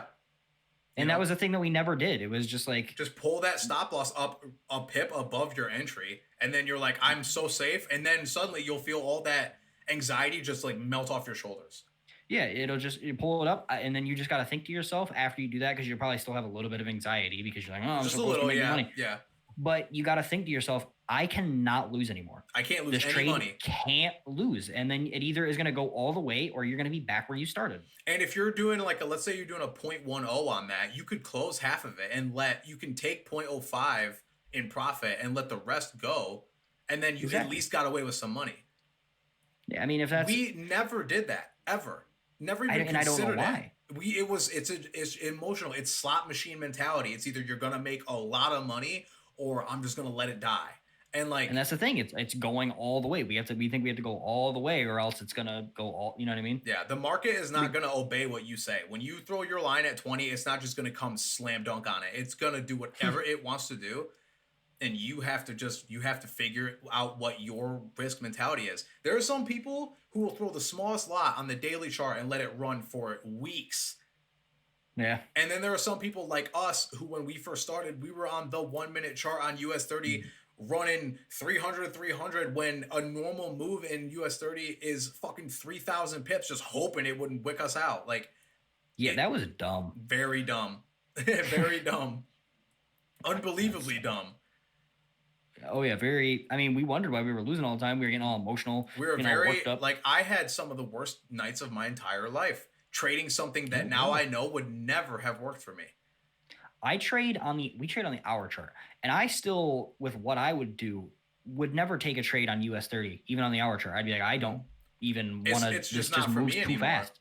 And that was the thing that we never did. It was just like, just pull that stop loss up a pip above your entry. And then you're like, I'm so safe. And then suddenly you'll feel all that anxiety just like melt off your shoulders. Yeah, you pull it up, and then you just got to think to yourself after you do that, because you probably still have a little bit of anxiety because you're like, oh, I'm just supposed to make money. Yeah. But you got to think to yourself, I cannot lose anymore. I can't lose this any trade money. Can't lose, and then it either is going to go all the way, or you're going to be back where you started. And if you're doing like let's say you're doing a 0.10 on that, you could close half of it and you can take 0.05 in profit and let the rest go, and then you at least got away with some money. Yeah, I mean, if that's we never did that ever. Never even considered I don't know why. It's emotional. It's slot machine mentality. It's either you're gonna make a lot of money or I'm just gonna let it die. And that's the thing. It's going all the way. We think we have to go all the way, or else it's gonna go all. You know what I mean? Yeah. The market is not gonna obey what you say. When you throw your line at 20, it's not just gonna come slam dunk on it. It's gonna do whatever it wants to do. And you have to figure out what your risk mentality is. There are some people who will throw the smallest lot on the daily chart and let it run for weeks. Yeah. And then there are some people like us who, when we first started, we were on the 1 minute chart on US 30 running 300 when a normal move in US 30 is fucking 3,000 pips, just hoping it wouldn't wick us out. Like, yeah, that was dumb. Very dumb. Very dumb. Unbelievably dumb. Oh yeah, very. I mean, we wondered why we were losing all the time. We were getting all emotional. We were very worked up. Like, I had some of the worst nights of my entire life trading something that now I know would never have worked for me. We trade on the hour chart, and I still, with what I would do, would never take a trade on US 30, even on the hour chart. I'd be like, I don't even want to. It's just not for me anymore. Fast.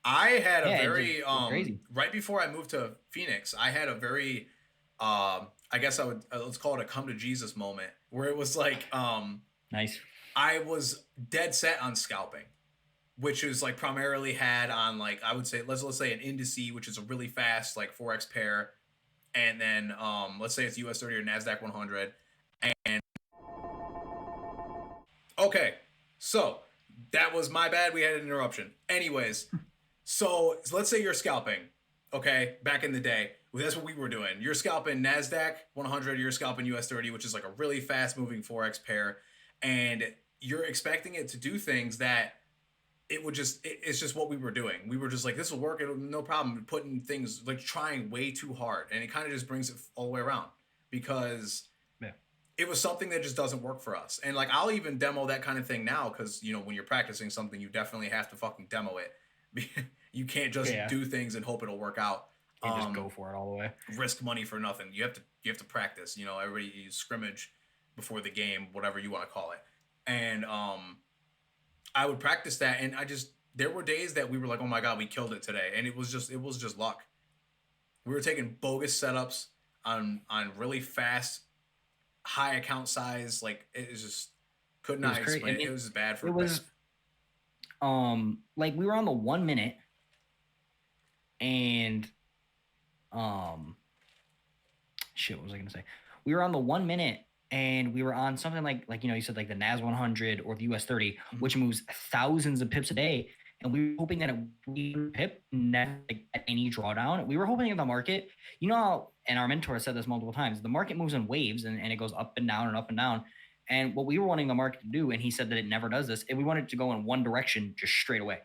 I had a very crazy. Right before I moved to Phoenix, I had a very I guess I would let's call it a come to Jesus moment, where it was like nice. I was dead set on scalping, which is like primarily had on like, I would say let's say an indice, which is a really fast like forex pair, and then let's say it's US 30 or Nasdaq 100. And okay, so that was my bad. We had an interruption. Anyways, so let's say you're scalping. Okay, back in the day, that's what we were doing. You're scalping Nasdaq 100, you're scalping US 30, which is like a really fast moving forex pair, and you're expecting it to do things that it would just it's just what we were doing. We were just like, this will work, no problem, putting things like trying way too hard, and it kind of just brings it all the way around because it was something that just doesn't work for us. And like, I'll even demo that kind of thing now because, you know, when you're practicing something, you definitely have to fucking demo it. You can't just do things and hope it'll work out. You just go for it all the way. Risk money for nothing. You have to practice. You know, everybody you scrimmage before the game, whatever you want to call it. And I would practice that, and there were days that we were like, oh my god, we killed it today, and it was just luck. We were taking bogus setups on really fast, high account size. Like it was just could not explain it. It was bad for. It was like we were on the 1 minute, and shit, what was I gonna say? We were on the 1 minute, and we were on something like you said, like the NAS 100 or the US 30, which moves thousands of pips a day. And we were hoping that we pip never at any drawdown. We were hoping in the market, how, and our mentor said this multiple times, the market moves in waves and it goes up and down and up and down. And what we were wanting the market to do, and he said that it never does this, and we wanted it to go in one direction just straight away.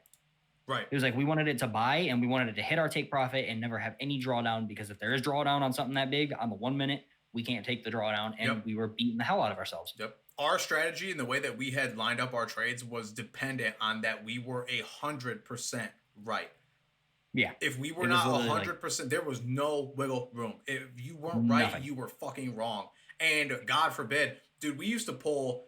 Right. It was like we wanted it to buy and we wanted it to hit our take profit and never have any drawdown, because if there is drawdown on something that big on the 1 minute, we can't take the drawdown, and we were beating the hell out of ourselves. Yep. Our strategy and the way that we had lined up our trades was dependent on that we were 100% right. Yeah. If we were not 100%, there was no wiggle room. If you weren't right, you were fucking wrong. And God forbid, dude, we used to pull,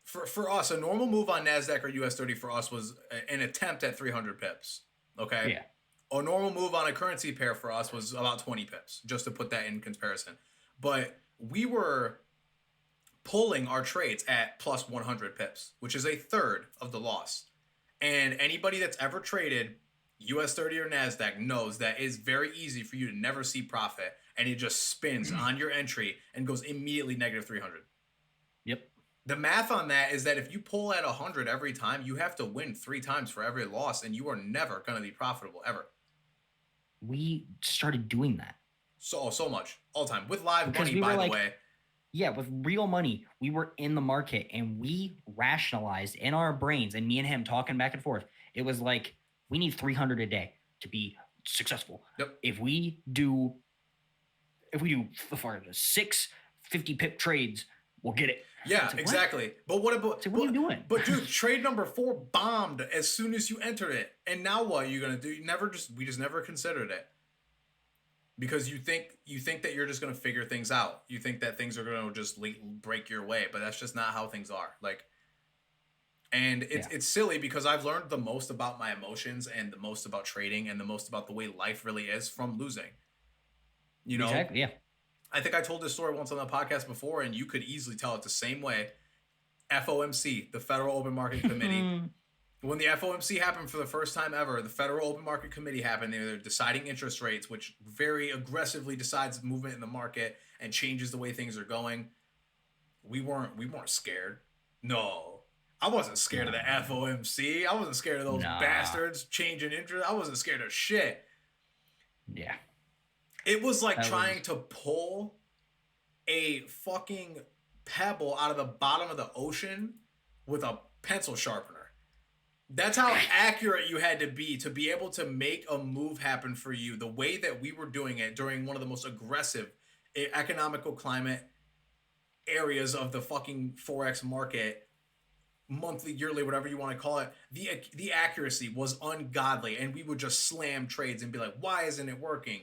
for us, a normal move on NASDAQ or US 30 for us was an attempt at 300 pips. Okay? Yeah. A normal move on a currency pair for us was about 20 pips, just to put that in comparison. But we were pulling our trades at plus 100 pips, which is a third of the loss. And anybody that's ever traded US 30 or NASDAQ knows that it's very easy for you to never see profit, and it just spins on your entry and goes immediately negative 300. Yep. The math on that is that if you pull at 100 every time, you have to win 3 times for every loss, and you are never going to be profitable, ever. We started doing that. So much. All the time. With live money, by the way. Yeah, with real money, we were in the market and we rationalized in our brains, and me and him talking back and forth. It was like, we need 300 a day to be successful. Yep. If we do 6 50 pip trades, we'll get it. Yeah, exactly. What? But what about? So what are you doing? But dude, trade number 4 bombed as soon as you entered it, and now what are you gonna do? We just never considered it. Because you think that you're just going to figure things out. You think that things are going to just break your way, but that's just not how things are. And it's silly, because I've learned the most about my emotions and the most about trading and the most about the way life really is from losing. Exactly, yeah. I think I told this story once on the podcast before, and you could easily tell it the same way. FOMC, the Federal Open Market Committee. When the FOMC happened for the first time ever, the Federal Open Market Committee happened. They're deciding interest rates, which very aggressively decides movement in the market and changes the way things are going. We weren't scared. No. I wasn't scared of the FOMC. I wasn't scared of those bastards changing interest. I wasn't scared of shit. Yeah. It was like trying to pull a fucking pebble out of the bottom of the ocean with a pencil sharpener. That's how accurate you had to be able to make a move happen for you the way that we were doing it during one of the most aggressive economical climate areas of the fucking Forex market, monthly, yearly, whatever you want to call it. The accuracy was ungodly, and we would just slam trades and be like, why isn't it working?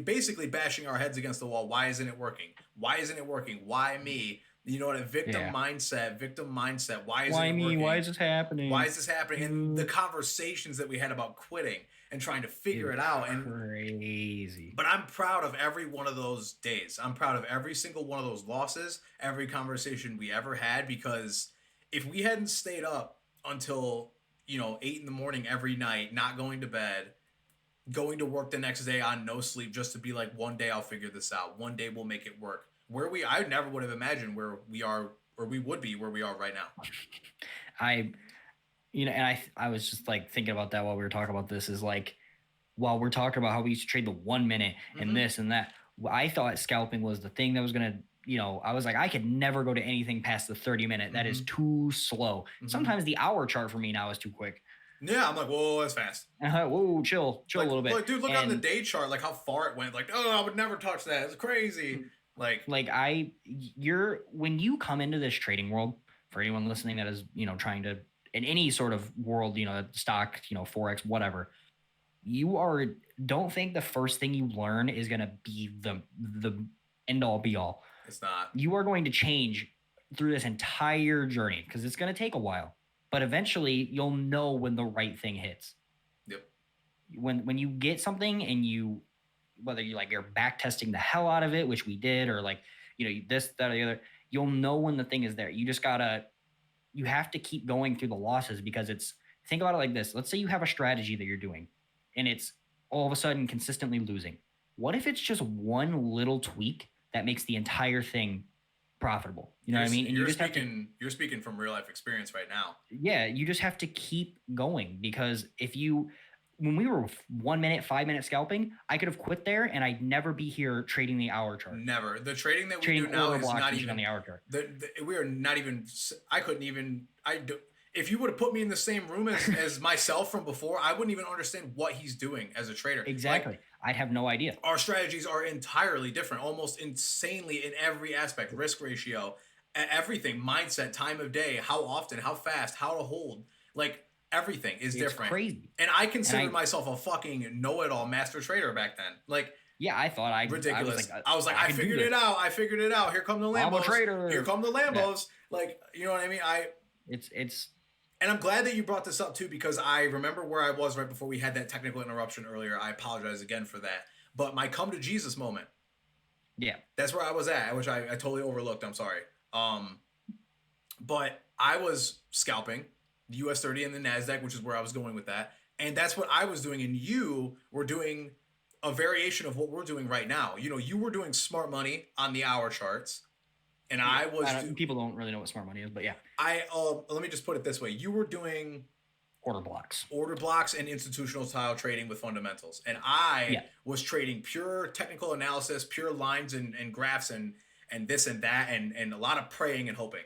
Basically bashing our heads against the wall. Why isn't it working? Why isn't it working? Why me? You know what? A victim mindset. Why is it working? Why is this happening? Why is this happening? And the conversations that we had about quitting and trying to figure it out. And crazy. But I'm proud of every one of those days. I'm proud of every single one of those losses, every conversation we ever had, because if we hadn't stayed up until, 8 in the morning every night, not going to bed, going to work the next day on no sleep, just to be like, one day I'll figure this out. One day we'll make it work. I never would have imagined where we are, or we would be where we are right now. I was just like thinking about that while we were talking about this, is like, while we're talking about how we used to trade the 1 minute and this and that, I thought scalping was the thing that was going to, I was like, I could never go to anything past the 30 minute. That is too slow. Sometimes the hour chart for me now is too quick. Yeah, I'm like, whoa, that's fast. Whoa, chill a little bit. Like, dude, look on the day chart, like how far it went. Like, I would never touch that. It's crazy. When you come into this trading world, for anyone listening that is, trying to, in any sort of world, stock, Forex, whatever, don't think the first thing you learn is going to be the end all be all. It's not. You are going to change through this entire journey because it's going to take a while, but eventually you'll know when the right thing hits. Yep. When you get something and whether you're back testing the hell out of it, which we did, or this, that, or the other, you'll know when the thing is there. You have to keep going through the losses because think about it like this. Let's say you have a strategy that you're doing and it's all of a sudden consistently losing. What if it's just one little tweak that makes the entire thing profitable? You know what I mean? And you're speaking from real life experience right now. Yeah, you just have to keep going because when we were 1 minute, 5 minute scalping, I could have quit there and I'd never be here trading the hour chart. Never. The trading that we do now is not even on the hour chart. We are not even. I couldn't even. If you would have put me in the same room as myself from before, I wouldn't even understand what he's doing as a trader. Exactly. I'd have no idea. Our strategies are entirely different, almost insanely in every aspect. Risk ratio, everything, mindset, time of day, how often, how fast, how to hold. Everything is different. Crazy. And I considered myself a fucking know-it-all master trader back then. Yeah, I thought ridiculous. I was like, I figured it out. I figured it out. Here come the Lambos. I'm a trader. Here come the Lambos. Yeah. You know what I mean? It's. And I'm glad that you brought this up too, because I remember where I was right before we had that technical interruption earlier. I apologize again for that. But my come to Jesus moment. Yeah. That's where I was at, which I totally overlooked. I'm sorry. But I was scalping the US 30 and the NASDAQ, which is where I was going with that. And that's what I was doing. And you were doing a variation of what we're doing right now. You were doing smart money on the hour charts. And people don't really know what smart money is, but yeah. Let me just put it this way. You were doing order blocks and institutional style trading with fundamentals. And I was trading pure technical analysis, pure lines and graphs and this and that and a lot of praying and hoping.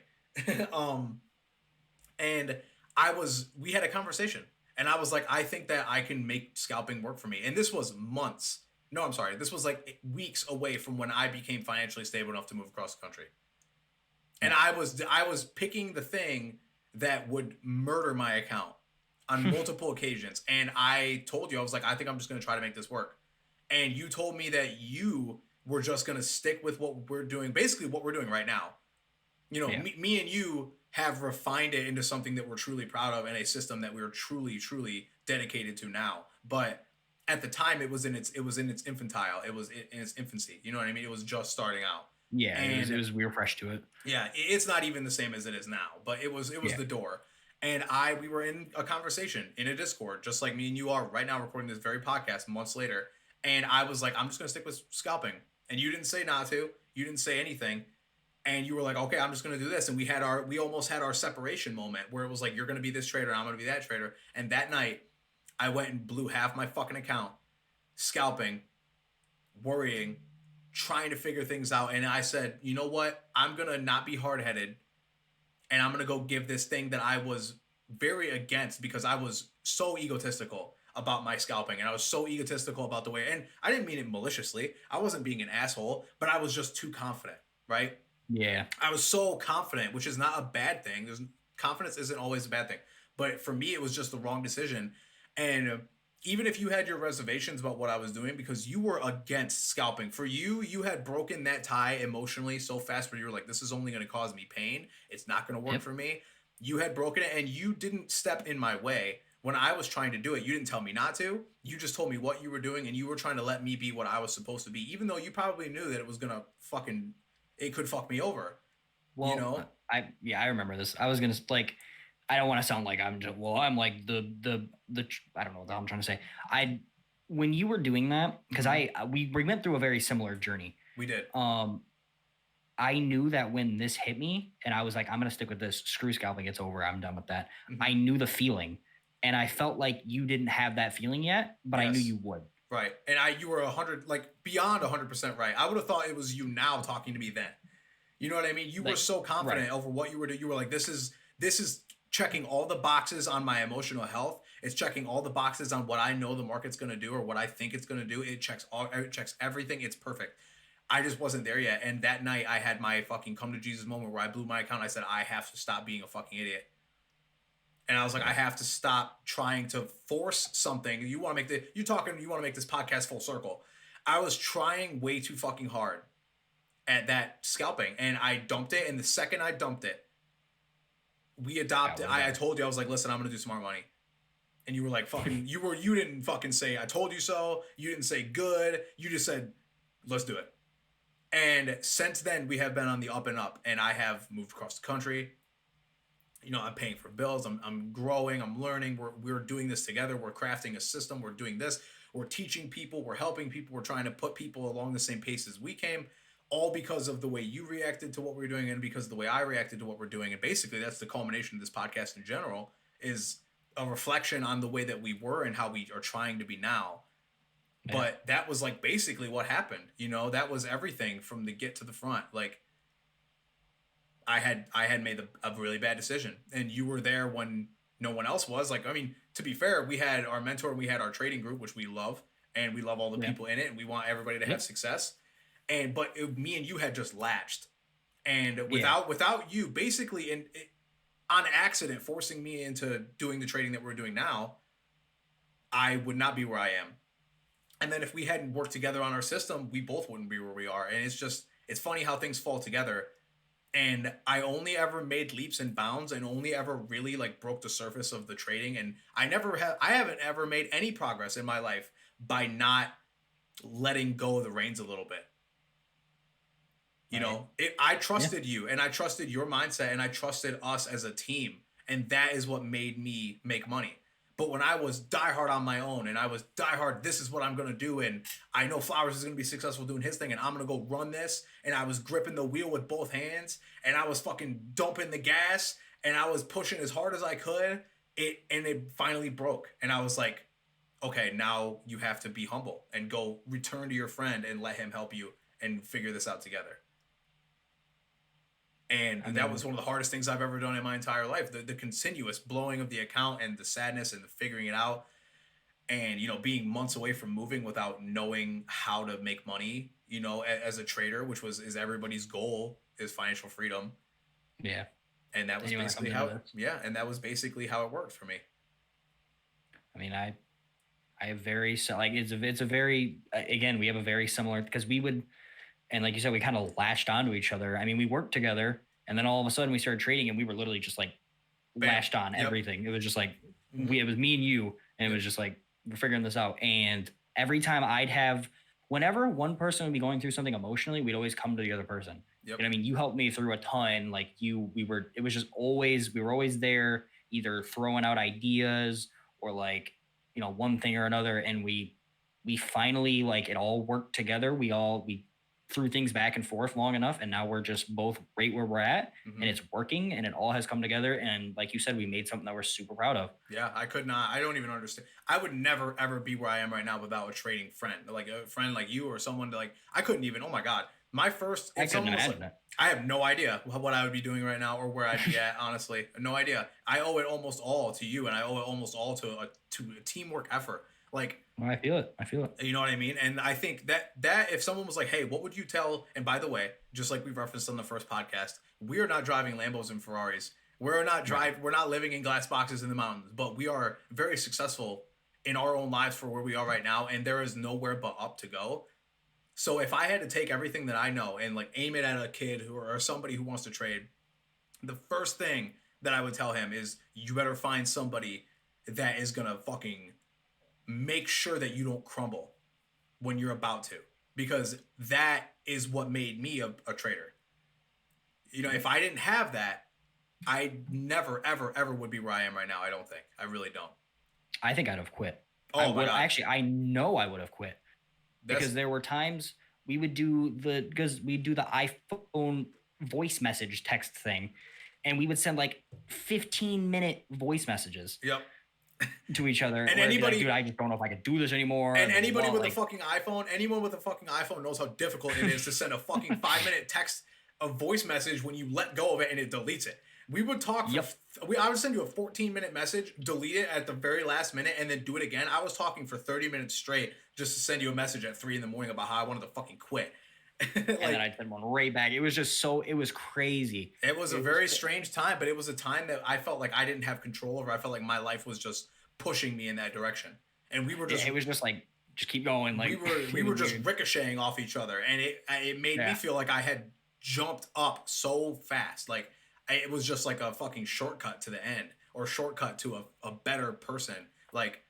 And we had a conversation and I was like, I think that I can make scalping work for me. And this was months. No, I'm sorry. This was weeks away from when I became financially stable enough to move across the country. And I was picking the thing that would murder my account on multiple occasions. And I told you, I was like, I think I'm just going to try to make this work. And you told me that you were just going to stick with what we're doing, basically what we're doing right now. Me and you have refined it into something that we're truly proud of and a system that we're truly, truly dedicated to now. But at the time, it was in its infantile. It was in its infancy. You know what I mean? It was just starting out. Yeah, we were fresh to it. Yeah, it's not even the same as it is now, but it was the door. And we were in a conversation in a Discord, just like me and you are right now recording this very podcast months later. And I was like, I'm just going to stick with scalping. And you didn't say not to. You didn't say anything. And you were like, okay, I'm just going to do this. And we almost had our separation moment where it was like, you're going to be this trader, I'm going to be that trader. And that night, I went and blew half my fucking account, scalping, worrying, trying to figure things out. And I said, you know what? I'm going to not be hard-headed. And I'm going to go give this thing that I was very against because I was so egotistical about my scalping. And I was so egotistical about the way, and I didn't mean it maliciously. I wasn't being an asshole, but I was just too confident, right? Yeah. I was so confident, which is not a bad thing. Confidence isn't always a bad thing. But for me, it was just the wrong decision. And even if you had your reservations about what I was doing, because you were against scalping. For you, you had broken that tie emotionally so fast where you were like, this is only going to cause me pain. It's not going to work for me. You had broken it and you didn't step in my way. When I was trying to do it, you didn't tell me not to. You just told me what you were doing and you were trying to let me be what I was supposed to be, even though you probably knew that it was going to it could fuck me over. Well, I remember this. I was going to I don't want to sound like I'm like the I don't know what I'm trying to say. When you were doing that, because we went through a very similar journey. We did. I knew that when this hit me and I was like, I'm going to stick with this, screw scalping, it's over. I'm done with that. Mm-hmm. I knew the feeling and I felt like you didn't have that feeling yet, but I knew you would. Right. And you were beyond 100% right. I would have thought it was you now talking to me then. You know what I mean? You were so confident over what you were doing. You were like, this is checking all the boxes on my emotional health. It's checking all the boxes on what I know the market's going to do or what I think it's going to do. It checks everything. It's perfect. I just wasn't there yet. And that night I had my fucking come to Jesus moment where I blew my account. I said, I have to stop being a fucking idiot. And I was like, I have to stop trying to force something. You want to make this podcast full circle. I was trying way too fucking hard at that scalping, and I dumped it. And the second I dumped it, we adopted. I told you, I was like, listen, I'm gonna do smart money. And you were like, fucking, you didn't fucking say, I told you so. You didn't say good. You just said, let's do it. And since then, we have been on the up and up, and I have moved across the country. You know, I'm paying for bills. I'm growing. I'm learning. We're doing this together. We're crafting a system. We're doing this. We're teaching people. We're helping people. We're trying to put people along the same pace as we came, all because of the way you reacted to what we were doing and because of the way I reacted to what we're doing. And basically, that's the culmination of this podcast in general, is a reflection on the way that we were and how we are trying to be now. Yeah. But that was like basically what happened. You know, that was everything from the get to the front. Like, I had made a really bad decision, and you were there when no one else was. Like, I mean, to be fair, we had our mentor, we had our trading group, which we love, and we love all the people in it, and we want everybody to have success. But me and you had just latched, and without you, basically, on accident, forcing me into doing the trading that we're doing now, I would not be where I am. And then if we hadn't worked together on our system, we both wouldn't be where we are. And it's funny how things fall together. And I only ever made leaps and bounds and only ever really like broke the surface of the trading. And I haven't ever made any progress in my life by not letting go of the reins a little bit. You know, I trusted you, and I trusted your mindset, and I trusted us as a team. And that is what made me make money. But when I was diehard on my own, and I was diehard, this is what I'm going to do, and I know Flowers is going to be successful doing his thing, and I'm going to go run this, and I was gripping the wheel with both hands, and I was fucking dumping the gas, and I was pushing as hard as I could, and it finally broke. And I was like, okay, now you have to be humble and go return to your friend and let him help you and figure this out together. And that was one of the hardest things I've ever done in my entire life. The continuous blowing of the account and the sadness and the figuring it out. And, you know, being months away from moving without knowing how to make money, you know, as a trader, which is everybody's goal, is financial freedom. Yeah. And that was basically and that was basically how it worked for me. I mean, I have very, like, it's a very, again, we have a very similar, because we would, and like you said, we kind of latched onto each other. I mean, we worked together, and then all of a sudden we started trading, and we were literally just like lashed on everything. It was just like, it was me and you, and it was just like, we're figuring this out. And every time whenever one person would be going through something emotionally, we'd always come to the other person. Yep. You know what I mean? You helped me through a ton. Like we were always there, either throwing out ideas or like, you know, one thing or another. And we finally, like, it all worked together. We threw things back and forth long enough, and now we're just both right where we're at, and it's working, and it all has come together. And like you said, we made something that we're super proud of. Yeah, I don't even understand. I would never ever be where I am right now without a trading friend, like a friend like you or someone like, I couldn't even, oh my God. My first, I couldn't imagine that. I have no idea what I would be doing right now or where I'd be at, honestly. No idea. I owe it almost all to you, and I owe it almost all to a teamwork effort. Like, I feel it. You know what I mean? And I think that if someone was like, hey, what would you tell? And by the way, just like we referenced on the first podcast, we are not driving Lambos and Ferraris. We're not living in glass boxes in the mountains, but we are very successful in our own lives for where we are right now. And there is nowhere but up to go. So if I had to take everything that I know and like aim it at a kid or somebody who wants to trade, the first thing that I would tell him is, you better find somebody that is going to fucking make sure that you don't crumble when you're about to, because that is what made me a trader. You know, if I didn't have that, I never, ever, ever would be where I am right now. I don't think. I really don't. I think I'd have quit. Oh my God. Actually, I know I would have quit. Because there were times we'd do the iPhone voice message text thing, and we would send like 15-minute voice messages. Yep. To each other, and anybody, like, dude, I just don't know if I could do this anymore. And anybody with a fucking iPhone, anyone with a fucking iPhone knows how difficult it is to send a fucking 5-minute text, a voice message when you let go of it and it deletes it. We would talk. I would send you a 14-minute message, delete it at the very last minute, and then do it again. I was talking for 30 minutes straight just to send you a message at 3 a.m. about how I wanted to fucking quit. and then I'd send one right back. It was just it was crazy. It was a very strange time, but it was a time that I felt like I didn't have control over. I felt like my life was just pushing me in that direction, and we were just. It was just like, just keep going. Like we were just ricocheting off each other, and it made me feel like I had jumped up so fast. Like it was just like a fucking shortcut to the end, or shortcut to a better person. Like,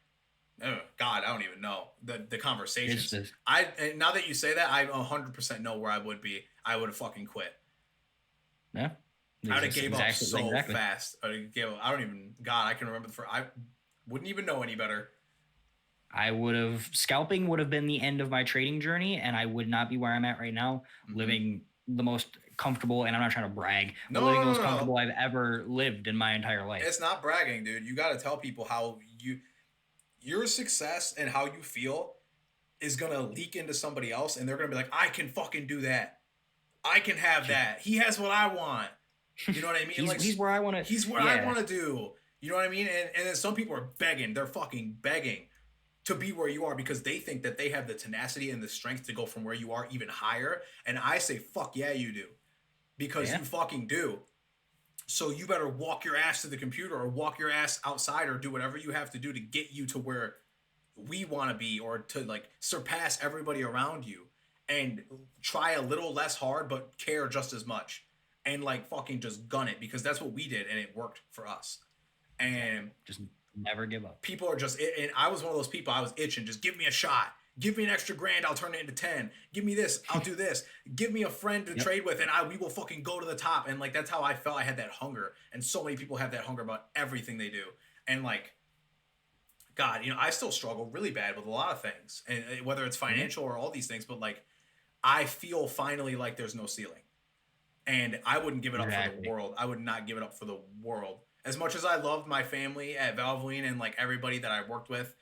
oh God, I don't even know the conversations. And now that you say that, I 100% know where I would be. I would have fucking quit. Yeah. I would have gave up so fast. I don't even. God, I can remember I wouldn't even know any better. Scalping would have been the end of my trading journey, and I would not be where I'm at right now, living the most comfortable, and I'm not trying to brag, but living the most comfortable I've ever lived in my entire life. It's not bragging, dude. You got to tell people how your success and how you feel is going to leak into somebody else, and they're going to be like, I can fucking do that. I can have that. He has what I want. You know what I mean? he's where I want to. He's where I want to do. You know what I mean? And then some people are begging. They're fucking begging to be where you are because they think that they have the tenacity and the strength to go from where you are even higher. And I say, fuck yeah, you do. Because you fucking do. So you better walk your ass to the computer or walk your ass outside or do whatever you have to do to get you to where we want to be, or to like surpass everybody around you, and try a little less hard, but care just as much, and like fucking just gun it, because that's what we did and it worked for us. And just never give up. People are just, and I was one of those people. I was itching. Just give me a shot. Give me an extra grand. I'll turn it into 10. Give me this. I'll do this. Give me a friend to trade with, and we will fucking go to the top. And like, that's how I felt. I had that hunger. And so many people have that hunger about everything they do. And like, God, I still struggle really bad with a lot of things, and whether it's financial or all these things, but like, I feel finally like there's no ceiling, and I wouldn't give it up for the world. I would not give it up for the world. As much as I loved my family at Valvoline and like everybody that I worked with,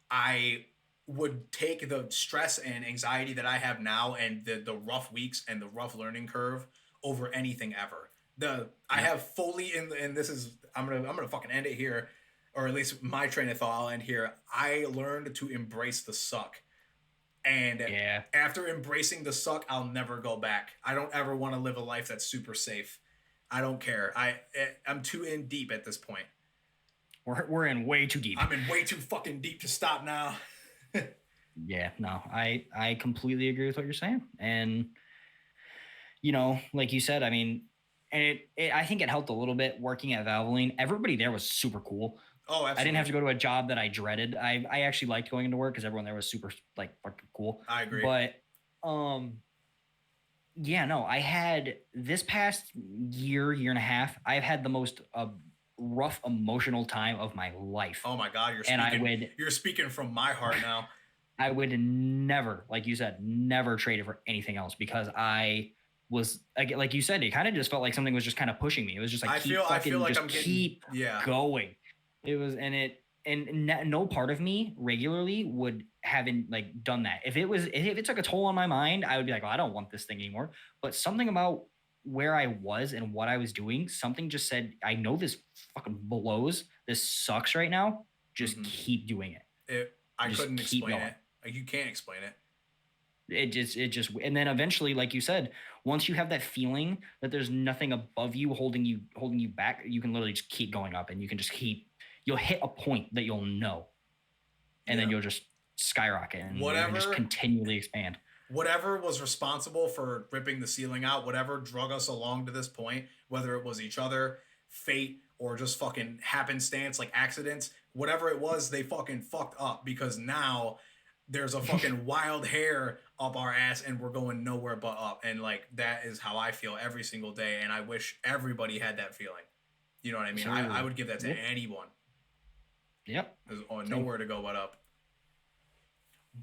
I would take the stress and anxiety that I have now and the rough weeks and the rough learning curve over anything ever. I have fully and this is, I'm gonna fucking end it here, or at least my train of thought I'll end here. I learned to embrace the suck. And after embracing the suck, I'll never go back. I don't ever want to live a life that's super safe. I don't care. I'm too in deep at this point. We're in way too deep. I'm in way too fucking deep to stop now. Yeah, no, I completely agree with what you're saying. And, like you said, I mean, and I think it helped a little bit working at Valvoline. Everybody there was super cool. Oh, absolutely. I didn't have to go to a job that I dreaded. I actually liked going into work because everyone there was super like fucking cool. I agree. But, yeah, no, I had this past year and a half, I've had the most rough emotional time of my life. Oh my God, you're speaking from my heart now. I would never, like you said, never trade it for anything else, because I was, like you said, it kind of just felt like something was just kind of pushing me. It was just like, I feel like keep going. It was, and no part of me regularly would haven't like done that. If it took a toll on my mind, I would be like, well, I don't want this thing anymore. But something about where I was and what I was doing, something just said, I know this fucking blows. This sucks right now. Just keep doing it. I couldn't explain it. Like, you can't explain it. It just, and then eventually, like you said, once you have that feeling that there's nothing above you holding you back, you can literally just keep going up, and you can just you'll hit a point that you'll know, and then you'll just skyrocket and just continually expand. Whatever was responsible for ripping the ceiling out, whatever drug us along to this point, whether it was each other, fate, or just fucking happenstance, like accidents, whatever it was, they fucking fucked up, because now there's a fucking wild hair up our ass and we're going nowhere but up. And like, that is how I feel every single day. And I wish everybody had that feeling. You know what I mean? Sure. I would give that to anyone. Yep. There's nowhere to go but up.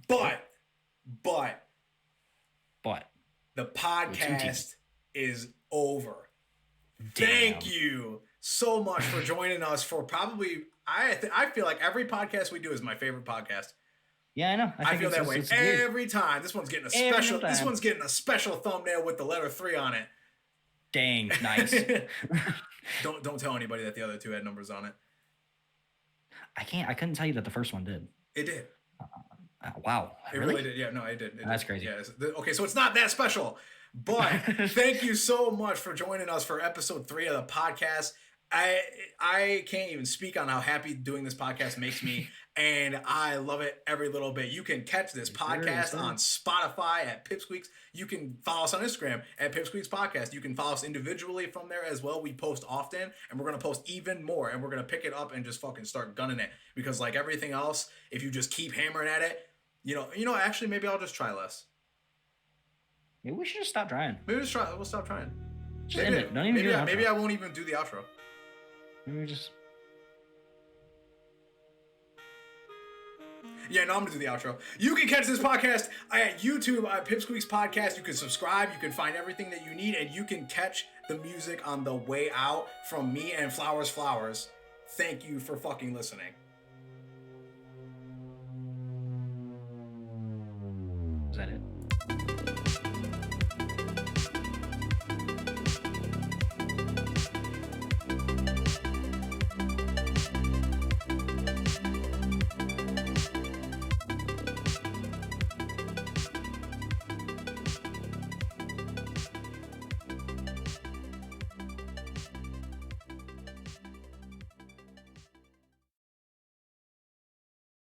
But the podcast is over. Damn. Thank you so much for joining us for probably, I feel like every podcast we do is my favorite podcast. Yeah, I know. I feel that way every time. This one's getting a special. This one's getting a special thumbnail with the letter 3 on it. Dang, nice. Don't tell anybody that the other 2 had numbers on it. I couldn't tell you that the first one did. It did. Wow. It really did. Yeah, no, I did. That's crazy. Yeah. Okay, so it's not that special. But thank you so much for joining us for episode 3 of the podcast. I can't even speak on how happy doing this podcast makes me, and I love it every little bit. You can catch this podcast on Spotify at Pipsqueaks. You can follow us on Instagram at Pipsqueaks Podcast. You can follow us individually from there as well. We post often, and we're going to post even more, and we're going to pick it up and just fucking start gunning it, because like everything else, if you just keep hammering at it, actually maybe I'll just try less. Maybe we should just stop trying. We'll stop trying. Just end it. Don't even do the outro. Maybe I won't even do the outro. Maybe we just... Yeah, no, I'm going to do the outro. You can catch this podcast at YouTube at Pipsqueaks Podcast. You can subscribe. You can find everything that you need. And you can catch the music on the way out from me and Flowers. Thank you for fucking listening. Is that it?